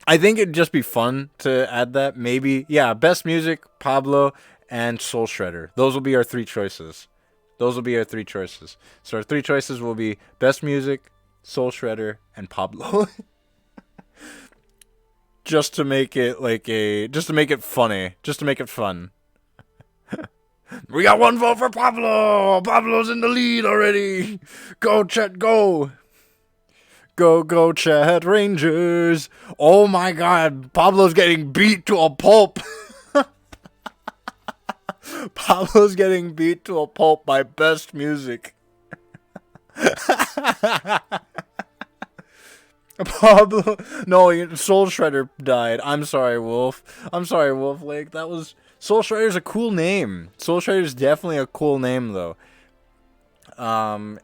I think it'd just be fun to add that. Maybe, yeah, best music, Pablo, and Soul Shredder. Those will be our three choices. So our three choices will be best music, Soul Shredder, and Pablo. Just to make it funny. Just to make it fun. We got one vote for Pablo. Pablo's in the lead already. Go, Chet, go. Go, Chet Rangers. Oh my god, Pablo's getting beat to a pulp. Pablo's getting beat to a pulp by best music. Pablo, no, Soul Shredder died. I'm sorry, Wolf Lake. That was Soul Shredder's a cool name. Soul Shredder's definitely a cool name, though.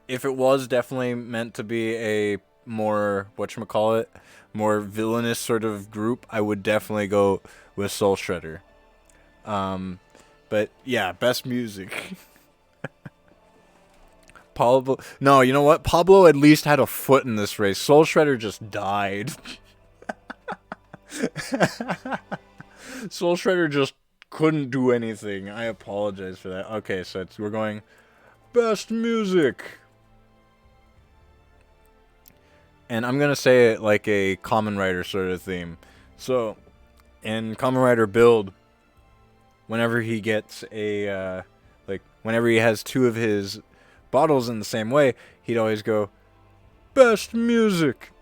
If it was definitely meant to be a more whatchamacallit, more villainous sort of group, I would definitely go with Soul Shredder. But yeah, best music. Pablo. No, you know what? Pablo at least had a foot in this race. Soul Shredder just died. Soul Shredder just couldn't do anything. I apologize for that. Okay, so we're going best music. And I'm going to say it like a Kamen Rider sort of theme. So, in Kamen Rider Build, whenever he gets a, whenever he has two of his bottles in the same way, he'd always go, best music.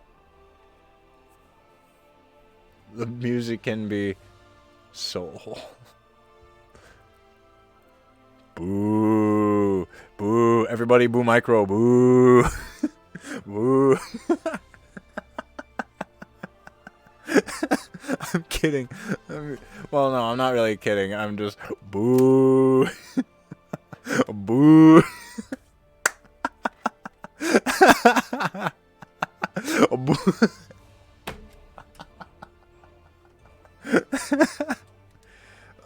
The music can be soul. Boo. Boo. Everybody boo Micro. Boo. Boo. I'm kidding. Well, no, I'm not really kidding. I'm just boo. Boo.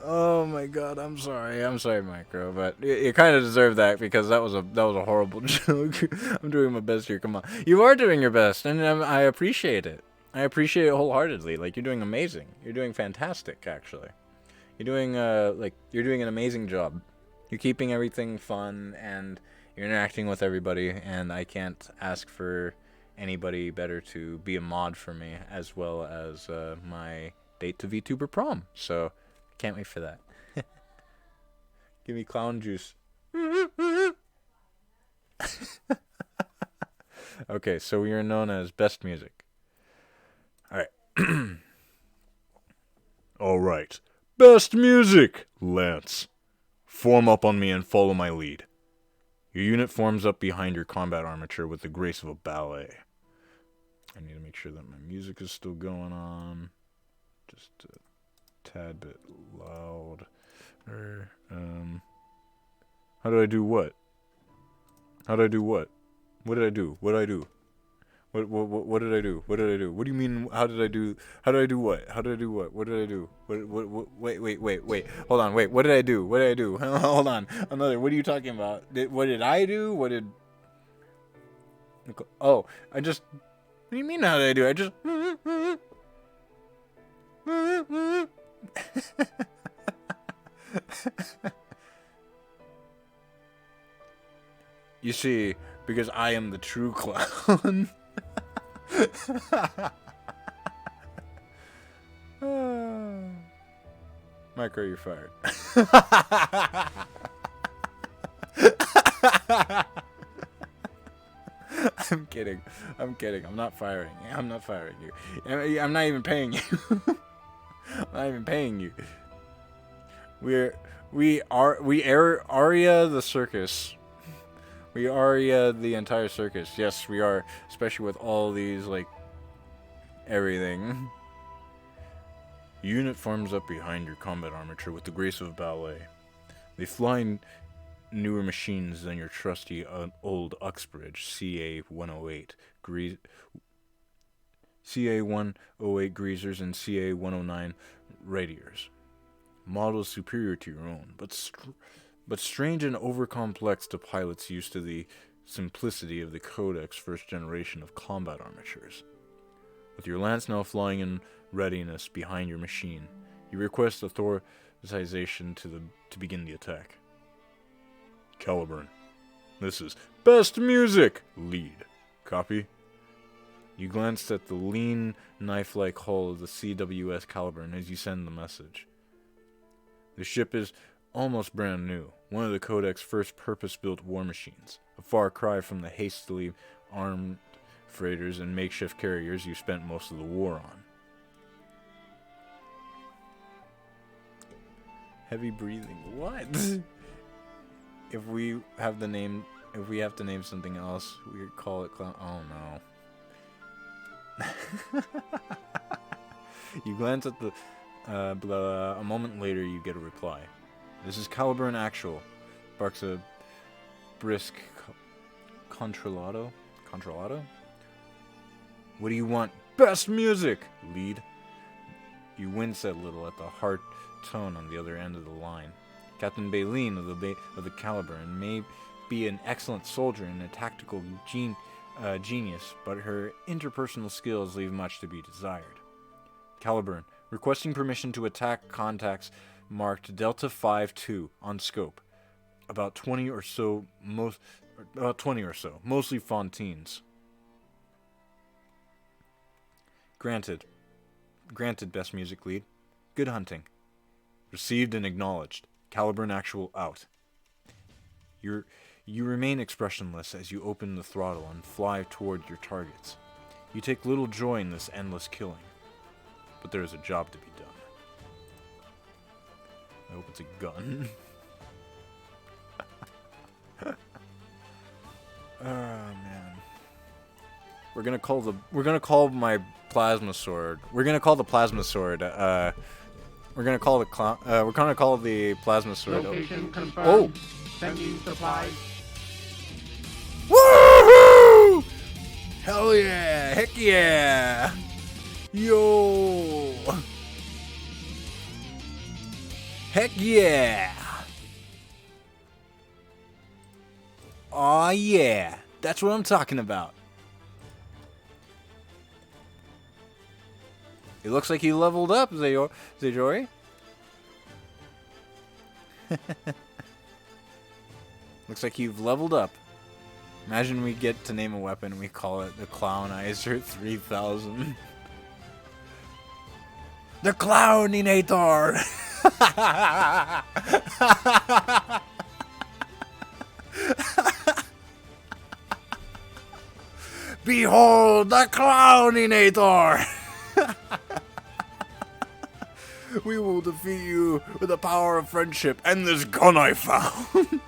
Oh my god, I'm sorry, Micro, but you kind of deserve that because that was a horrible joke. I'm doing my best here. Come on, you are doing your best, and I appreciate it. I appreciate it wholeheartedly. Like, you're doing amazing. You're doing fantastic, actually. You're doing you're doing an amazing job. You're keeping everything fun, and you're interacting with everybody, and I can't ask for anybody better to be a mod for me, as well as my date to VTuber prom. So, can't wait for that. Give me clown juice. Okay, so we are known as Best Music. Alright. Alright. Best Music, Lance. Form up on me and follow my lead. Your unit forms up behind your combat armature with the grace of a ballet. I need to make sure that my music is still going on. Just a tad bit loud. How do I do what? How do I do what? What did I do? What did I do? What did I do? What did I do? What do you mean? How did I do? How did I do what? How did I do what? What did I do? What wait. Hold on. Wait. What did I do? What did I do? Hold on. Another. What are you talking about? What did I do? What did? Oh, I just. What do you mean? How did I do? I just. You see, because I am the true clown. Micro, you're fired. I'm kidding. I'm not firing you. I'm not firing you. I'm not even paying you. I'm not even paying you. We are Aria the circus. We Aria the entire circus. Yes, we are, especially with all these, like, everything. Unit forms up behind your combat armature with the grace of ballet. They fly newer machines than your trusty old Uxbridge CA-108 CA-108 greasers and CA-109 radiators. Models superior to your own, but strange and overcomplex to pilots used to the simplicity of the Codex first generation of combat armatures. With your lance now flying in readiness behind your machine, you request authorization to begin the attack. Caliburn, this is Best Music, lead. Copy? You glanced at the lean, knife-like hull of the CWS Caliburn as you send the message. The ship is almost brand new, one of the Codex's first purpose-built war machines, a far cry from the hastily armed freighters and makeshift carriers you spent most of the war on. Heavy breathing. What? If we have to name something else, we could call it clown. Oh no. You glance at the a moment later you get a reply. This is Caliburn Actual. Barks a brisk controlado? What do you want? Best music! Lead. You wince a little at the hard tone on the other end of the line. Captain Baleen of the Caliburn may be an excellent soldier and a tactical genius, but her interpersonal skills leave much to be desired. Caliburn, requesting permission to attack contacts marked Delta 5-2 on scope. About 20 or so, mostly Fontines. Granted, Best Music lead. Good hunting. Received and acknowledged. Caliburn Actual out. You remain expressionless as you open the throttle and fly toward your targets. You take little joy in this endless killing, but there is a job to be done. I hope it's a gun. Oh man. We're gonna call my plasma sword. We're gonna call the plasma sword. We're gonna call the plasma sword. Location confirmed. Oh. Sending supplies. Woohoo! Hell yeah! Heck yeah! Yo! Heck yeah! Aw yeah! That's what I'm talking about. It looks like you leveled up, Zayori. Looks like you've leveled up. Imagine we get to name a weapon and we call it the Clownizer 3000. The Clowninator! Behold the Clowninator! We will defeat you with the power of friendship and this gun I found.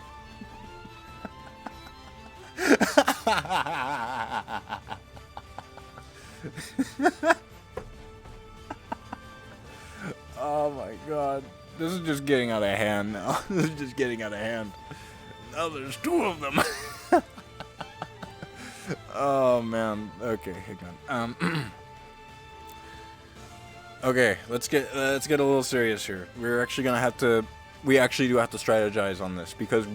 Oh my god. This is just getting out of hand now. This is just getting out of hand. Now there's two of them. Oh man. Okay, hang on. Okay, let's get a little serious here. We're actually gonna have to. We actually do have to strategize on this because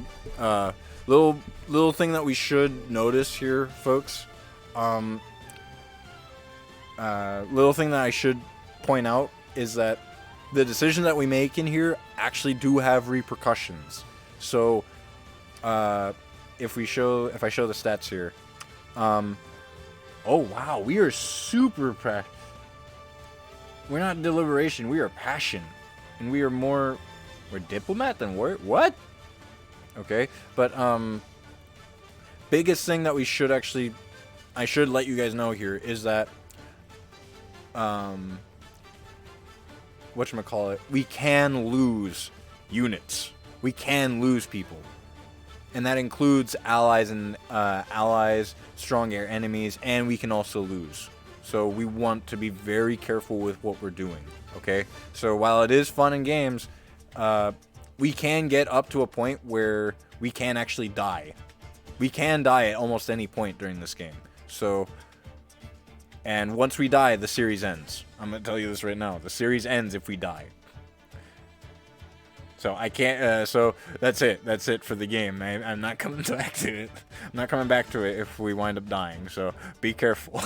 little thing that we should notice here, folks. Little thing that I should point out is that the decisions that we make in here actually do have repercussions. So, if I show the stats here, oh wow, we are super we're not deliberation, we are passion, and we are more, we're diplomat than war. What? Okay, but biggest thing that we should actually, I should let you guys know here is that whatchamacallit, we can lose units. We can lose people. And that includes allies and strong air enemies, and we can also lose. So we want to be very careful with what we're doing, okay? So while it is fun in games, we can get up to a point where we can actually die. We can die at almost any point during this game. So, and once we die, the series ends. I'm going to tell you this right now. The series ends if we die. So I can't, so that's it. That's it for the game. I'm not coming back to it. I'm not coming back to it if we wind up dying. So be careful.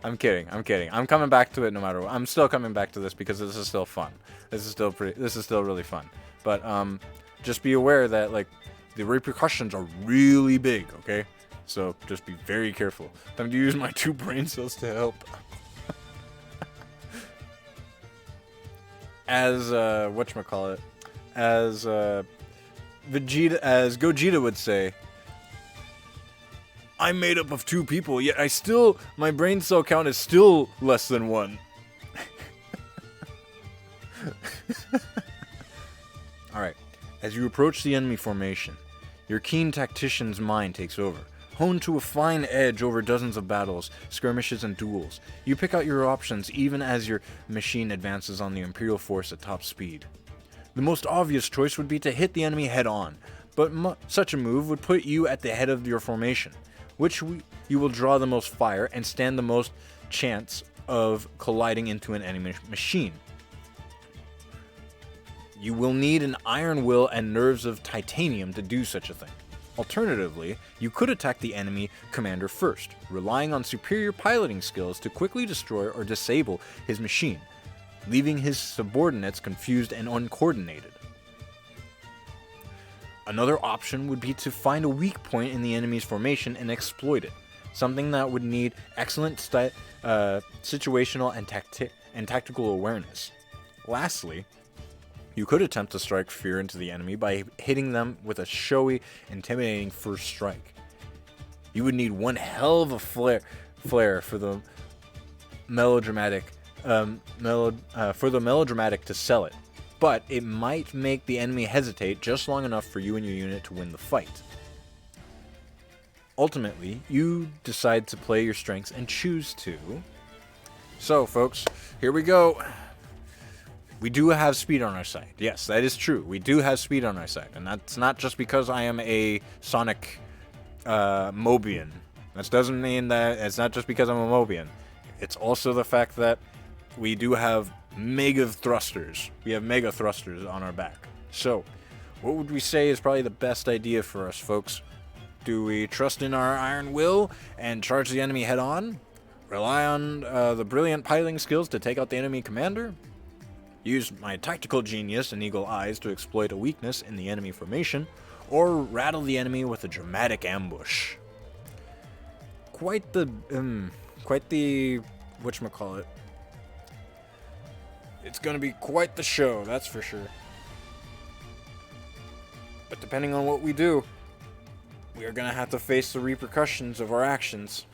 I'm kidding. I'm coming back to it no matter what. I'm still coming back to this because this is still fun. This is still really fun. But just be aware that like the repercussions are really big, okay? So just be very careful. Time to use my 2 brain cells to help. As whatchamacallit, as Gogeta would say, I'm made up of 2 people, yet my brain cell count is still less than 1. Alright, as you approach the enemy formation, your keen tactician's mind takes over. Honed to a fine edge over dozens of battles, skirmishes, and duels, you pick out your options even as your machine advances on the Imperial force at top speed. The most obvious choice would be to hit the enemy head-on, but such a move would put you at the head of your formation, you will draw the most fire and stand the most chance of colliding into an enemy machine. You will need an iron will and nerves of titanium to do such a thing. Alternatively, you could attack the enemy commander first, relying on superior piloting skills to quickly destroy or disable his machine, leaving his subordinates confused and uncoordinated. Another option would be to find a weak point in the enemy's formation and exploit it, something that would need excellent situational and tactical awareness. Lastly, you could attempt to strike fear into the enemy by hitting them with a showy, intimidating first strike. You would need one hell of a flair for the melodramatic to sell it, but it might make the enemy hesitate just long enough for you and your unit to win the fight. Ultimately, you decide to play your strengths and choose to. So, folks, here we go. We do have speed on our side. Yes, that is true. We do have speed on our side. And that's not just because I am a Sonic Mobian. That doesn't mean that it's not just because I'm a Mobian. It's also the fact that we do have mega thrusters. We have mega thrusters on our back. So, what would we say is probably the best idea for us, folks? Do we trust in our iron will and charge the enemy head on? Rely on the brilliant piloting skills to take out the enemy commander? Use my tactical genius and eagle eyes to exploit a weakness in the enemy formation? Or rattle the enemy with a dramatic ambush? Quite the whatchamacallit. It's gonna be quite the show, that's for sure. But depending on what we do, we are gonna have to face the repercussions of our actions.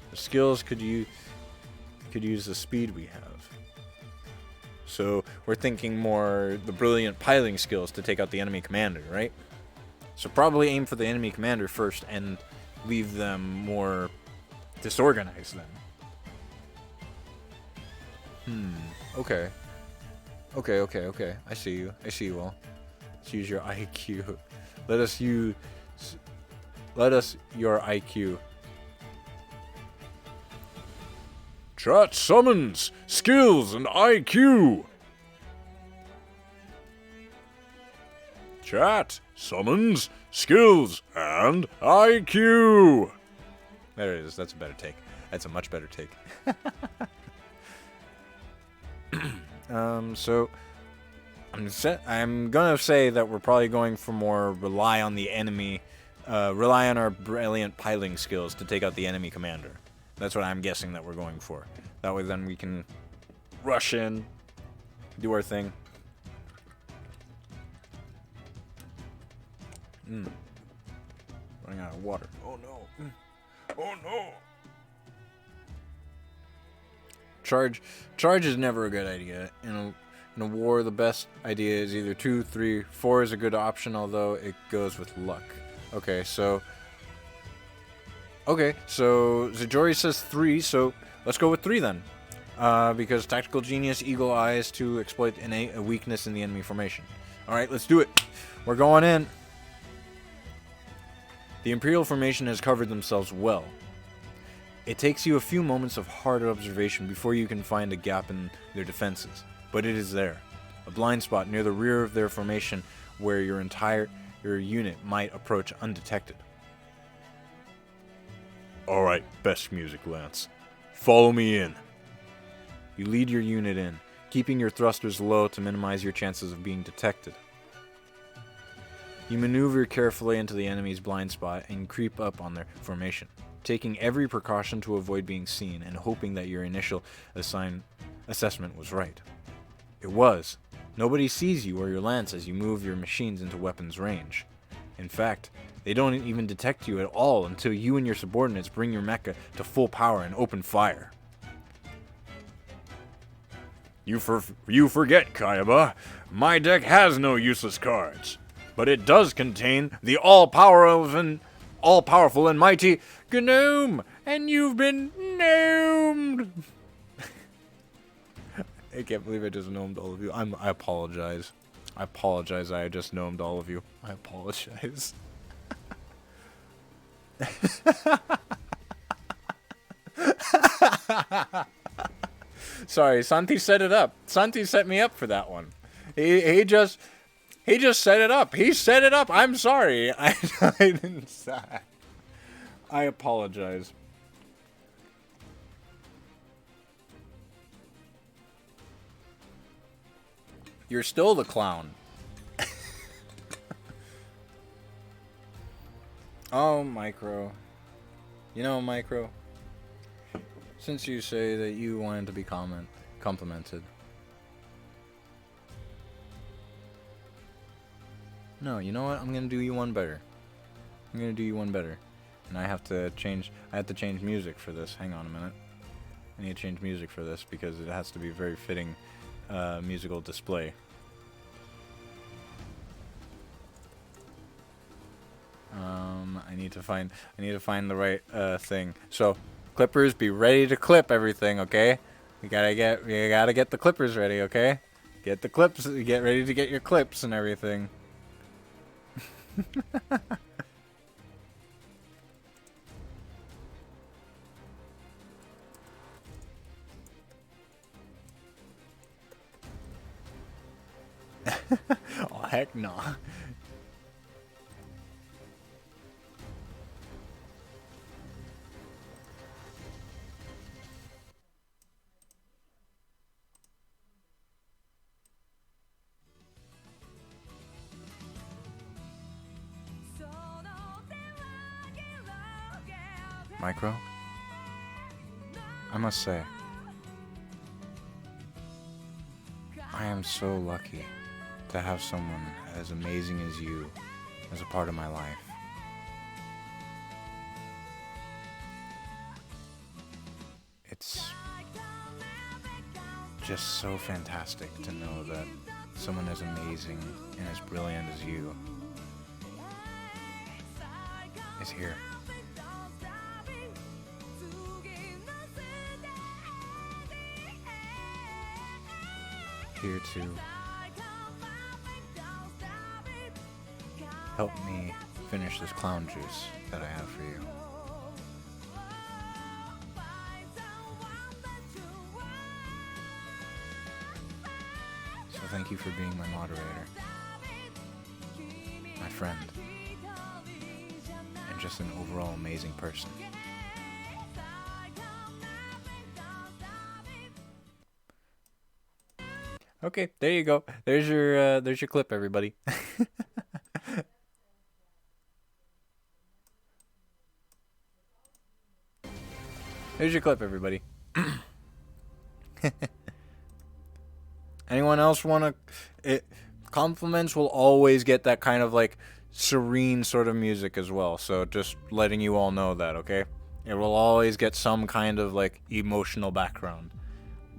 The skills could use the speed we have. So we're thinking more the brilliant piloting skills to take out the enemy commander, right? So probably aim for the enemy commander first and leave them more disorganized then. Okay. Okay. I see you all. Let's use your IQ. Let us your IQ. Chat summons, skills, and IQ. Chat summons, skills, and IQ. There it is. That's a better take. That's a much better take. So I'm gonna say that we're probably going for more rely on the enemy, rely on our brilliant piloting skills to take out the enemy commander. That's what I'm guessing that we're going for. That way then we can rush in, do our thing. Running out of water. Oh no. Oh no. Charge is never a good idea. In a war, the best idea is either 2, 3, 4 is a good option, although it goes with luck. Okay, so Zajori says 3, so let's go with 3 then. Because Tactical Genius, Eagle Eyes to exploit a weakness in the enemy formation. Alright, let's do it. We're going in. The Imperial formation has covered themselves well. It takes you a few moments of hard observation before you can find a gap in their defenses, but it is there. A blind spot near the rear of their formation where your unit might approach undetected. Alright, best music, Lance. Follow me in. You lead your unit in, keeping your thrusters low to minimize your chances of being detected. You maneuver carefully into the enemy's blind spot and creep up on their formation, taking every precaution to avoid being seen and hoping that your initial assessment was right. It was. Nobody sees you or your lance as you move your machines into weapons range. In fact, they don't even detect you at all until you and your subordinates bring your mecha to full power and open fire. You forget, Kayaba. My deck has no useless cards, but it does contain the all-powerful and mighty Gnome, and you've been gnomed. I can't believe I just gnomed all of you. I apologize. I just gnomed all of you. I apologize. Sorry, Santi set it up. Santi set me up for that one. He just set it up. He set it up. I'm sorry. I didn't say. I apologize. You're still the clown. Oh, Micro. You know, Micro, since you say that you wanted to be complimented. No, you know what? I'm gonna do you one better. And I have to change music for this. Hang on a minute. I need to change music for this because it has to be very fitting musical display. I need to find the right thing. So, clippers, be ready to clip everything, okay? You gotta get the clippers ready, okay? Get the clips, get ready to get your clips and everything. Oh, heck no. Micro, I must say, I am so lucky to have someone as amazing as you as a part of my life. It's just so fantastic to know that someone as amazing and as brilliant as you is here. Here to help me finish this clown juice that I have for you. So thank you for being my moderator, my friend, and just an overall amazing person. Okay, there you go. There's your clip, everybody. There's your clip, everybody. Anyone else want to? Compliments will always get that kind of like serene sort of music as well. So just letting you all know that, okay? It will always get some kind of like emotional background.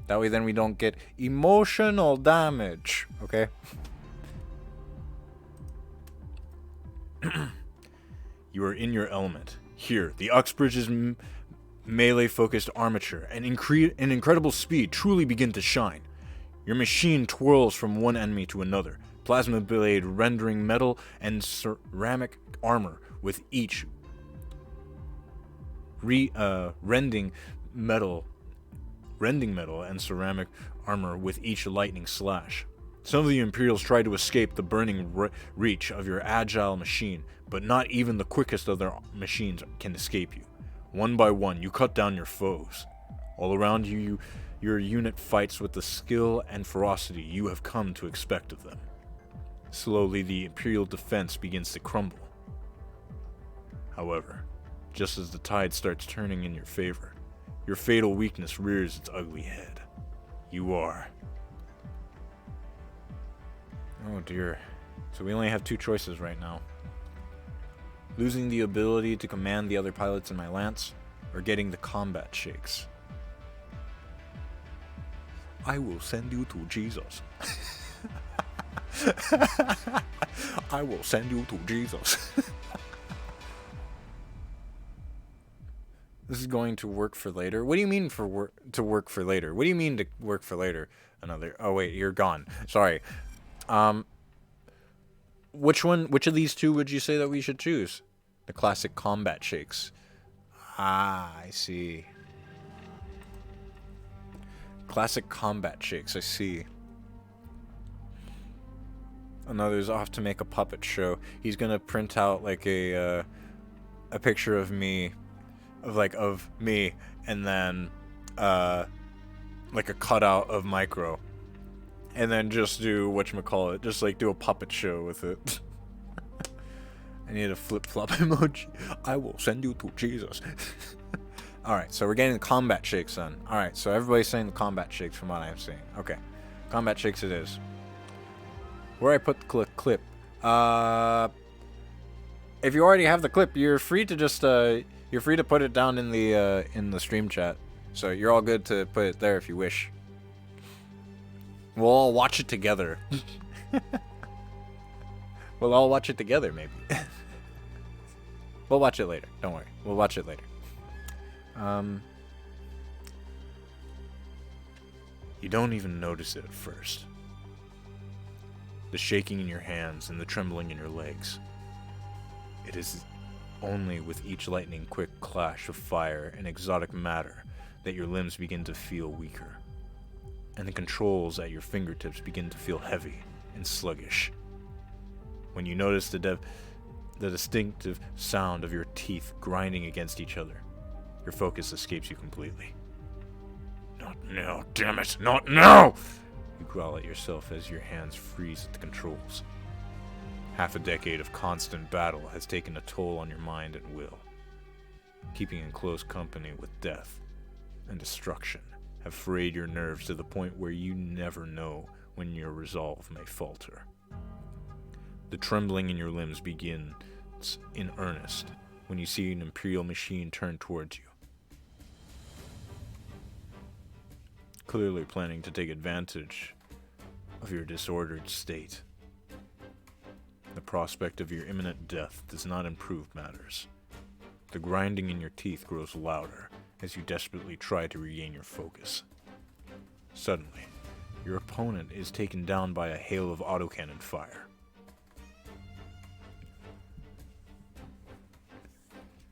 That way then we don't get emotional damage, okay? You are in your element. Here, the Uxbridge's melee-focused armature and incredible speed truly begin to shine. Your machine twirls from one enemy to another, plasma blade rendering metal and ceramic armor with each rending metal and ceramic armor with each lightning slash. Some of the Imperials try to escape the burning reach of your agile machine, but not even the quickest of their machines can escape you. One by one, you cut down your foes. All around you, your unit fights with the skill and ferocity you have come to expect of them. Slowly, the Imperial defense begins to crumble. However, just as the tide starts turning in your favor, your fatal weakness rears its ugly head. You are... Oh dear. So we only have two choices right now. Losing the ability to command the other pilots in my lance, or getting the combat shakes. I will send you to Jesus. I will send you to Jesus. This is going to work for later. What do you mean to work for later? What do you mean to work for later? Another. Oh wait, you're gone. Sorry. Which of these two would you say that we should choose? The classic combat shakes. Ah, I see. Classic combat shakes, I see. Another's off to make a puppet show. He's gonna print out like a picture of me, of me, and then like a cutout of Micro, and then just do whatchamacallit, just like do a puppet show with it. I need a flip-flop emoji. I will send you to Jesus. Alright, so we're getting the combat shakes then. Alright, so everybody's saying the combat shakes from what I'm seeing. Okay, combat shakes it is. Where I put the clip. If you already have the clip, you're free to just you're free to put it down in the stream chat. So you're all good to put it there if you wish. We'll all watch it together. We'll all watch it together, maybe. We'll watch it later. Don't worry. We'll watch it later. You don't even notice it at first. The shaking in your hands and the trembling in your legs. It is only with each lightning-quick clash of fire and exotic matter that your limbs begin to feel weaker, and the controls at your fingertips begin to feel heavy. and sluggish. When you notice the distinctive sound of your teeth grinding against each other, your focus escapes you completely. Not now, damn it, not now! You growl at yourself as your hands freeze at the controls. Half a decade of constant battle has taken a toll on your mind and will. Keeping in close company with death and destruction have frayed your nerves to the point where you never know when your resolve may falter. The trembling in your limbs begins in earnest when you see an Imperial machine turn towards you, clearly planning to take advantage of your disordered state. The prospect of your imminent death does not improve matters. The grinding in your teeth grows louder as you desperately try to regain your focus. Suddenly, your opponent is taken down by a hail of autocannon fire.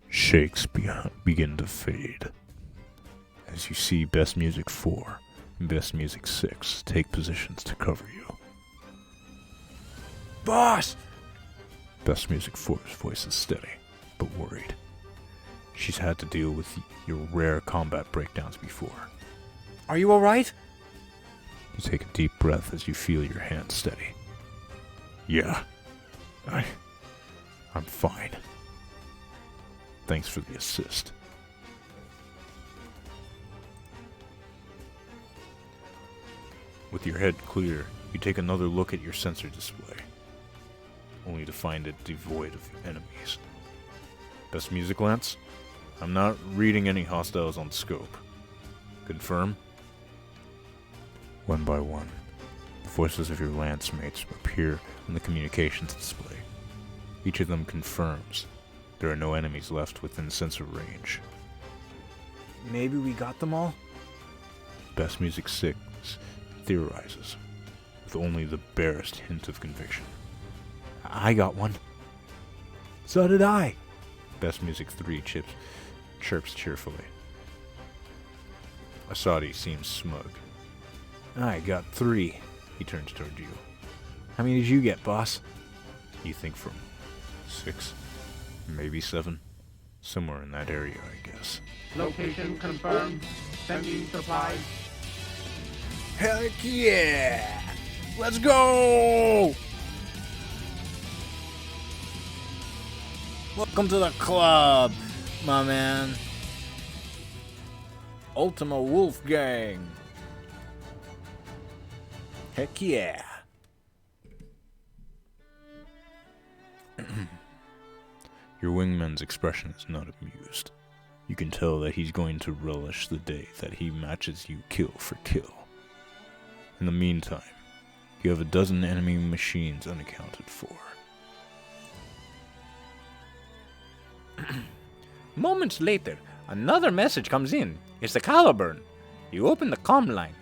Shakes begin to fade as you see Best Music 4 and Best Music 6 take positions to cover you. Boss! Best Music 4's voice is steady, but worried. She's had to deal with your rare combat breakdowns before. Are you alright? You take a deep breath as you feel your hand steady. Yeah, I'm fine. Thanks for the assist. With your head clear, you take another look at your sensor display, only to find it devoid of enemies. Best Music Lance? I'm not reading any hostiles on scope. Confirm? One by one, the voices of your lance mates appear on the communications display. Each of them confirms there are no enemies left within sensor range. Maybe we got them all? Best Music 6 theorizes, with only the barest hint of conviction. I got one. So did I. Best Music 3 chirps cheerfully. Asadi seems smug. I got 3. He turns toward you. How many did you get, boss? You think from 6, maybe 7. Somewhere in that area, I guess. Location confirmed. Sending supplies. Heck yeah! Let's go! Welcome to the club, my man. Ultima Wolfgang. Heck yeah. Your wingman's expression is not amused. You can tell that he's going to relish the day that he matches you kill for kill. In the meantime, you have a dozen enemy machines unaccounted for. Moments later, another message comes in. It's the Caliburn. You open the comm line.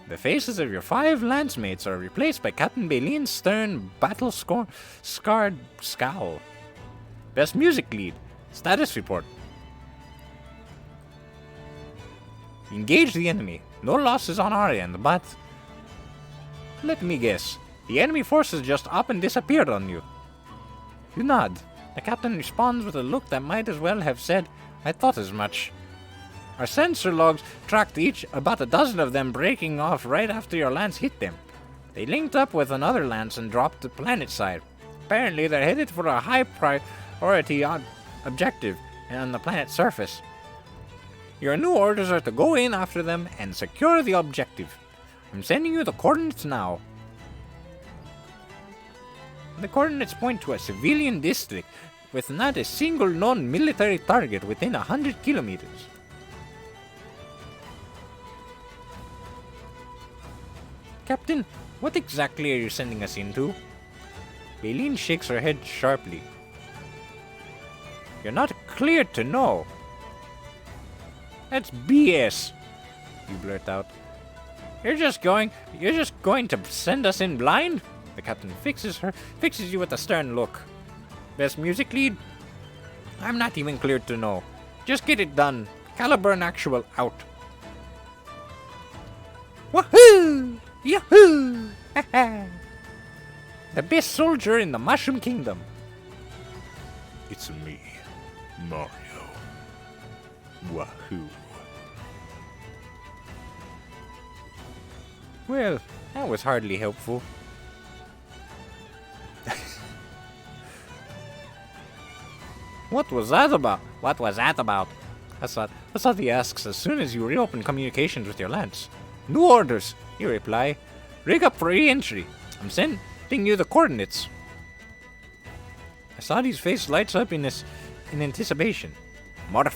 The faces of your 5 lancemates are replaced by Captain Baylene's stern, battle-scarred scowl. Best Music Lead. Status report. Engage the enemy. No losses on our end, but... let me guess. The enemy forces just up and disappeared on you. You nod. The captain responds with a look that might as well have said, I thought as much. Our sensor logs tracked about a dozen of them breaking off right after your lance hit them. They linked up with another lance and dropped to planet side. Apparently they're headed for a high priority objective on the planet's surface. Your new orders are to go in after them and secure the objective. I'm sending you the coordinates now. The coordinates point to a civilian district with not a single known military target within 100 kilometers. Captain, what exactly are you sending us into? Baylene shakes her head sharply. You're not cleared to know. That's BS, you blurt out. You're just going to send us in blind? The captain fixes you with a stern look. Best Music Lead? I'm not even cleared to know. Just get it done. Caliburn Actual out. Woohoo! Yahoo! The best soldier in the Mushroom Kingdom. It's me, Mario. Wahoo. Well, that was hardly helpful. What was that about? What was that about? That's what he asks as soon as you reopen communications with your lance. New orders, you reply. Rig up for re-entry. I'm sending you the coordinates. Asadi's face lights up in anticipation. More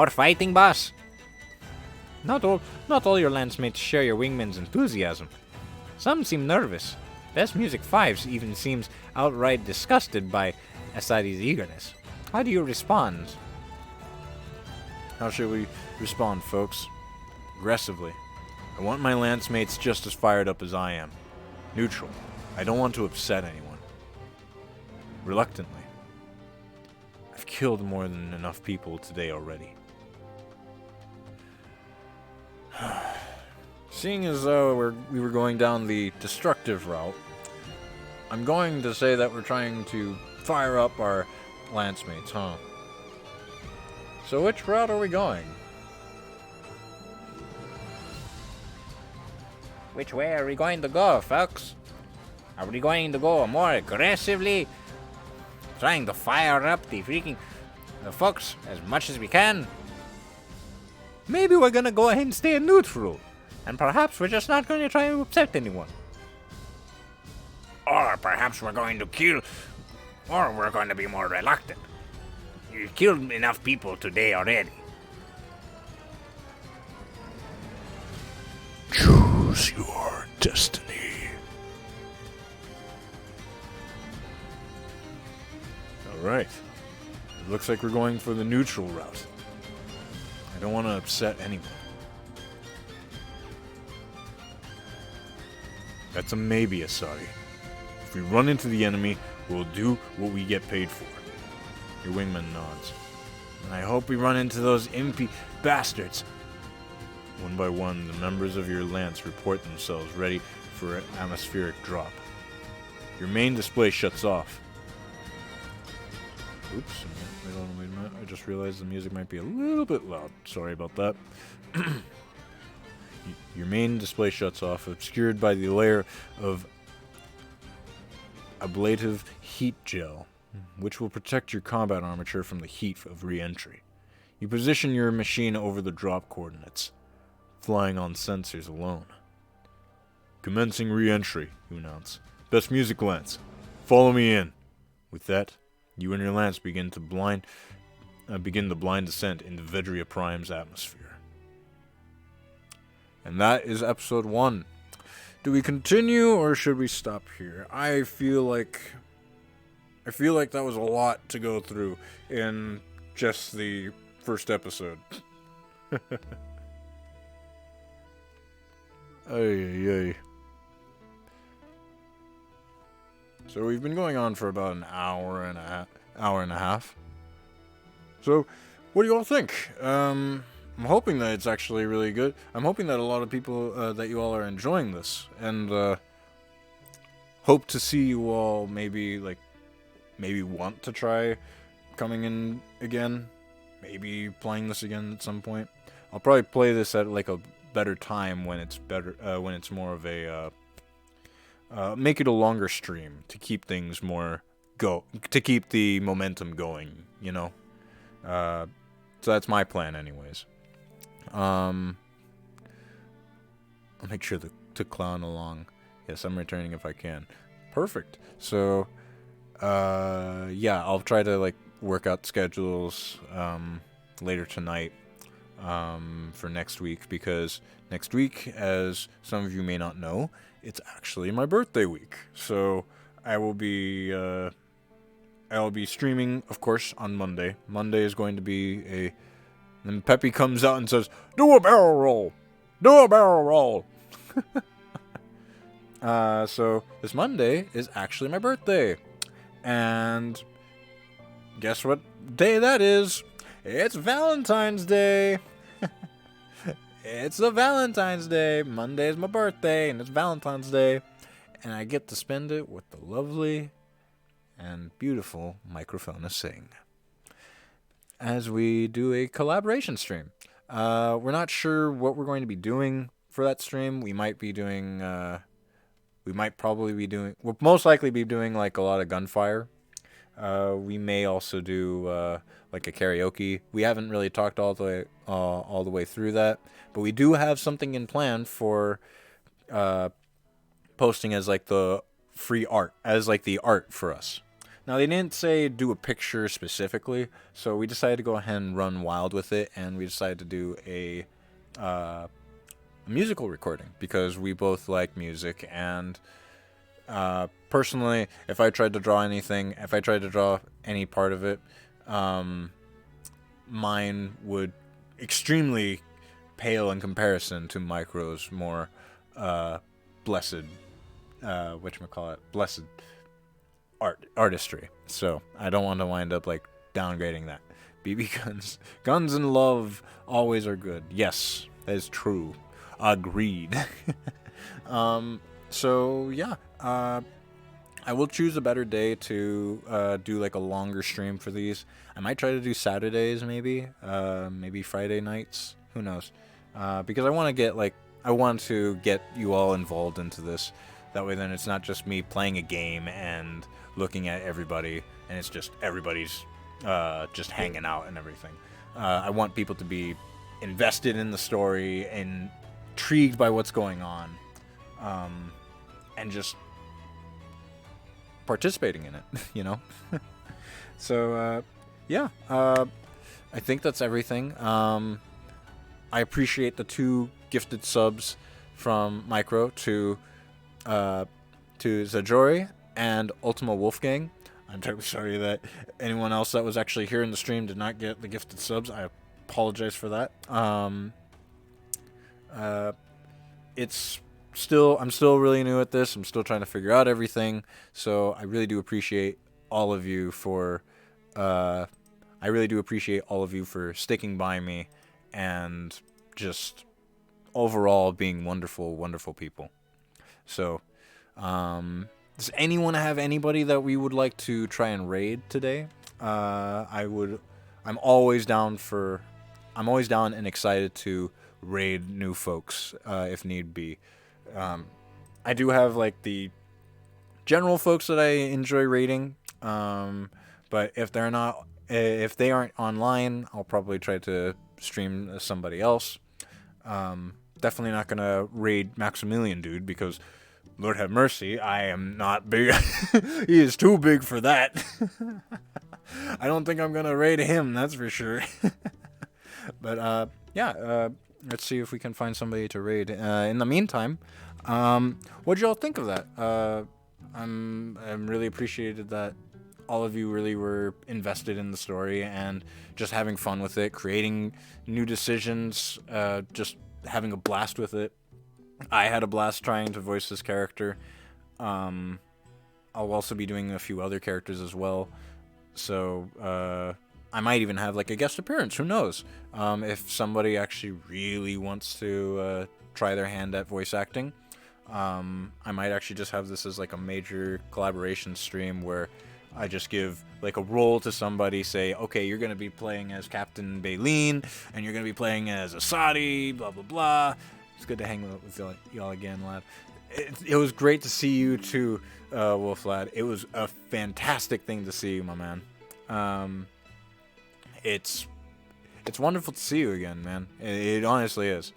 fighting, boss. Not all your lancemates share your wingman's enthusiasm. Some seem nervous. Best Music 5 even seems outright disgusted by Asadi's eagerness. How do you respond? How should we respond, folks? Aggressively. I want my lancemates just as fired up as I am. Neutral. I don't want to upset anyone. Reluctantly. I've killed more than enough people today already. Seeing as though we were going down the destructive route, I'm going to say that we're trying to fire up our lancemates, huh? So which route are we going? Which way are we going to go, folks? Are we going to go more aggressively? Trying to fire up the folks as much as we can? Maybe we're gonna go ahead and stay neutral. And perhaps we're just not going to try to upset anyone. Or perhaps we're going to kill, or we're going to be more reluctant. You killed enough people today already. Choose your destiny. Alright. It looks like we're going for the neutral route. I don't want to upset anyone. That's a maybe, Asadi. If we run into the enemy, we'll do what we get paid for. Your wingman nods. And I hope we run into those impy bastards. One by one, the members of your lance report themselves ready for an atmospheric drop. Your main display shuts off. Oops, wait a minute. I just realized the music might be a little bit loud. Sorry about that. Your main display shuts off, obscured by the layer of ablative heat gel, which will protect your combat armature from the heat of re-entry. You position your machine over the drop coordinates, flying on sensors alone. Commencing re-entry, you announce. Best music lance. Follow me in. With that, you and your lance begin the blind descent into Vedria Prime's atmosphere. And that is episode 1. Do we continue or should we stop here? I feel like that was a lot to go through in just the first episode. Ay. So we've been going on for about an hour and a half. So, what do you all think? I'm hoping that it's actually really good. I'm hoping that a lot of people, that you all are enjoying this, and hope to see you all maybe want to try coming in again, maybe playing this again at some point. I'll probably play this at like a better time when it's better, when it's more of a make it a longer stream to keep things to keep the momentum going, you know. So that's my plan, anyways. I'll make sure to clown along. Yes, I'm returning if I can. Perfect. So, yeah, I'll try to work out schedules later tonight for next week, because next week, as some of you may not know, it's actually my birthday week. So I'll be streaming, of course, on Monday. Monday is going to be Then Peppy comes out and says, "Do a barrel roll! Do a barrel roll!" So this Monday is actually my birthday. And guess what day that is? It's Valentine's Day. It's a Valentine's Day. Monday is my birthday, and it's Valentine's Day. and I get to spend it with the lovely and beautiful Microphone Sing as we do a collaboration stream. We're not sure what we're going to be doing for that stream. We might probably be doing, we'll most likely be doing like a lot of gunfire. We may also do like a karaoke. We haven't really talked all the way through that, but we do have something in plan for posting as like the free art, as like the art for us. Now, they didn't say do a picture specifically, so we decided to go ahead and run wild with it, and we decided to do a musical recording because we both like music. And personally, if I tried to draw any part of it, mine would extremely pale in comparison to Micro's more blessed artistry. So I don't want to wind up like downgrading that. BB guns and love always are good. Yes, that is true. Agreed. So yeah, I will choose a better day to do like a longer stream for these. I might try to do Saturdays, maybe Friday nights. Who knows? Because I want to get you all involved into this. That way, then it's not just me playing a game and looking at everybody, and it's just everybody's just hanging out and everything. I want people to be invested in the story and intrigued by what's going on, and just participating in it, you know? So, yeah, I think that's everything. I appreciate the 2 gifted subs from Micro to Zajori and Ultima Wolfgang. I'm terribly sorry that anyone else that was actually here in the stream did not get the gifted subs. I apologize for that. I'm still really new at this. I'm still trying to figure out everything. So I really do appreciate all of you for sticking by me and just overall being wonderful, wonderful people. So, does anyone have anybody that we would like to try and raid today? I'm always down and excited to raid new folks, if need be. I do have like the general folks that I enjoy raiding, but if they aren't online, I'll probably try to stream somebody else. Definitely not gonna raid Maximilian Dude because, Lord have mercy, I am not big. He is too big for that. I don't think I'm gonna raid him, that's for sure. But yeah, let's see if we can find somebody to raid. In the meantime, what'd y'all think of that? I'm really appreciated that all of you really were invested in the story and just having fun with it, creating new decisions, just having a blast with it. I had a blast trying to voice this character. I'll also be doing a few other characters as well. So, I might even have like a guest appearance, who knows? If somebody actually really wants to try their hand at voice acting, I might actually just have this as like a major collaboration stream where I just give like a role to somebody, say, okay, you're going to be playing as Captain Baleen, and you're going to be playing as Asadi, blah, blah, blah. It's good to hang with y'all again, lad. It was great to see you too, Wolf Lad. It was a fantastic thing to see you, my man. It's wonderful to see you again, man. It honestly is.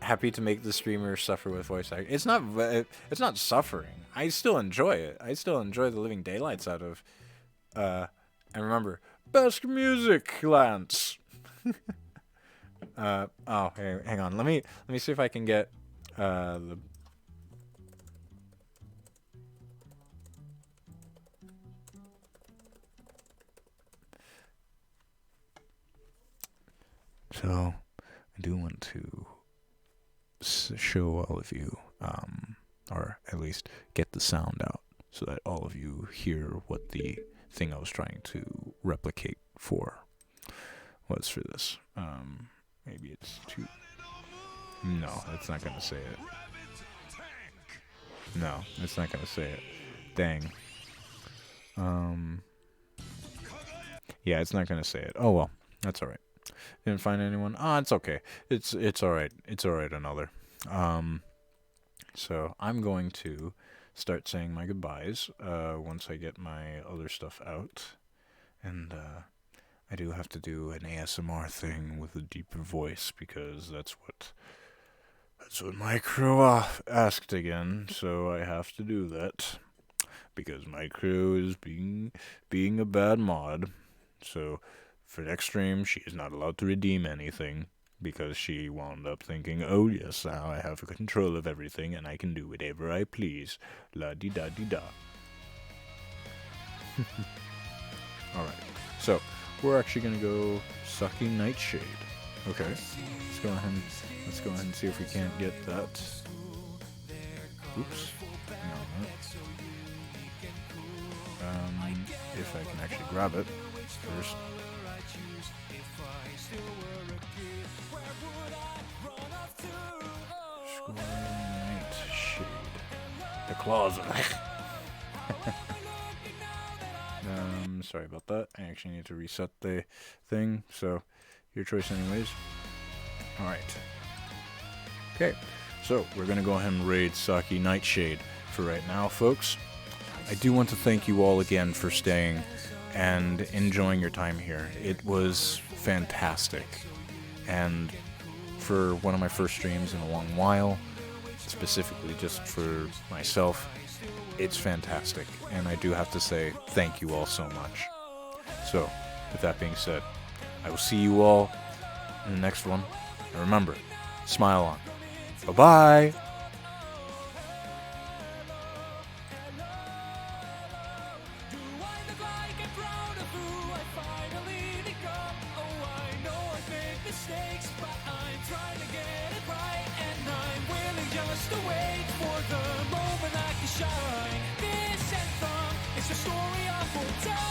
Happy to make the streamer suffer with voice acting. It's not suffering. I still enjoy it. I still enjoy the living daylights out of. And remember, best music, Lance. Oh, hey, hang on. Let me see if I can get the. So, I do want to show all of you, or at least get the sound out, so that all of you hear what the thing I was trying to replicate for was for this. Maybe it's too... No, that's not going to say it. No, it's not gonna say it. Dang. Yeah, it's not gonna say it. Oh well, that's all right. Didn't find anyone. Ah, it's okay. It's all right. It's all right. Another. So I'm going to start saying my goodbyes. Once I get my other stuff out, and I do have to do an ASMR thing with a deeper voice because that's what my crew asked again. So I have to do that because my crew is being a bad mod. So for next stream, she is not allowed to redeem anything because she wound up thinking, oh yes, now I have control of everything and I can do whatever I please. La di da di da. Alright, so we're actually gonna go Sucky Nightshade. Okay, let's go ahead and see if we can't get that. Oops. No, if I can actually grab it first. Nightshade. The claws. Sorry about that. I actually need to reset the thing, so your choice anyways. Alright. Okay, so we're gonna go ahead and raid Saki Nightshade for right now, folks. I do want to thank you all again for staying and enjoying your time here. It was fantastic. And for one of my first streams in a long while, specifically just for myself, it's fantastic. And I do have to say thank you all so much. So, with that being said, I will see you all in the next one. And remember, smile on. Bye-bye! This anthem is the story of full time.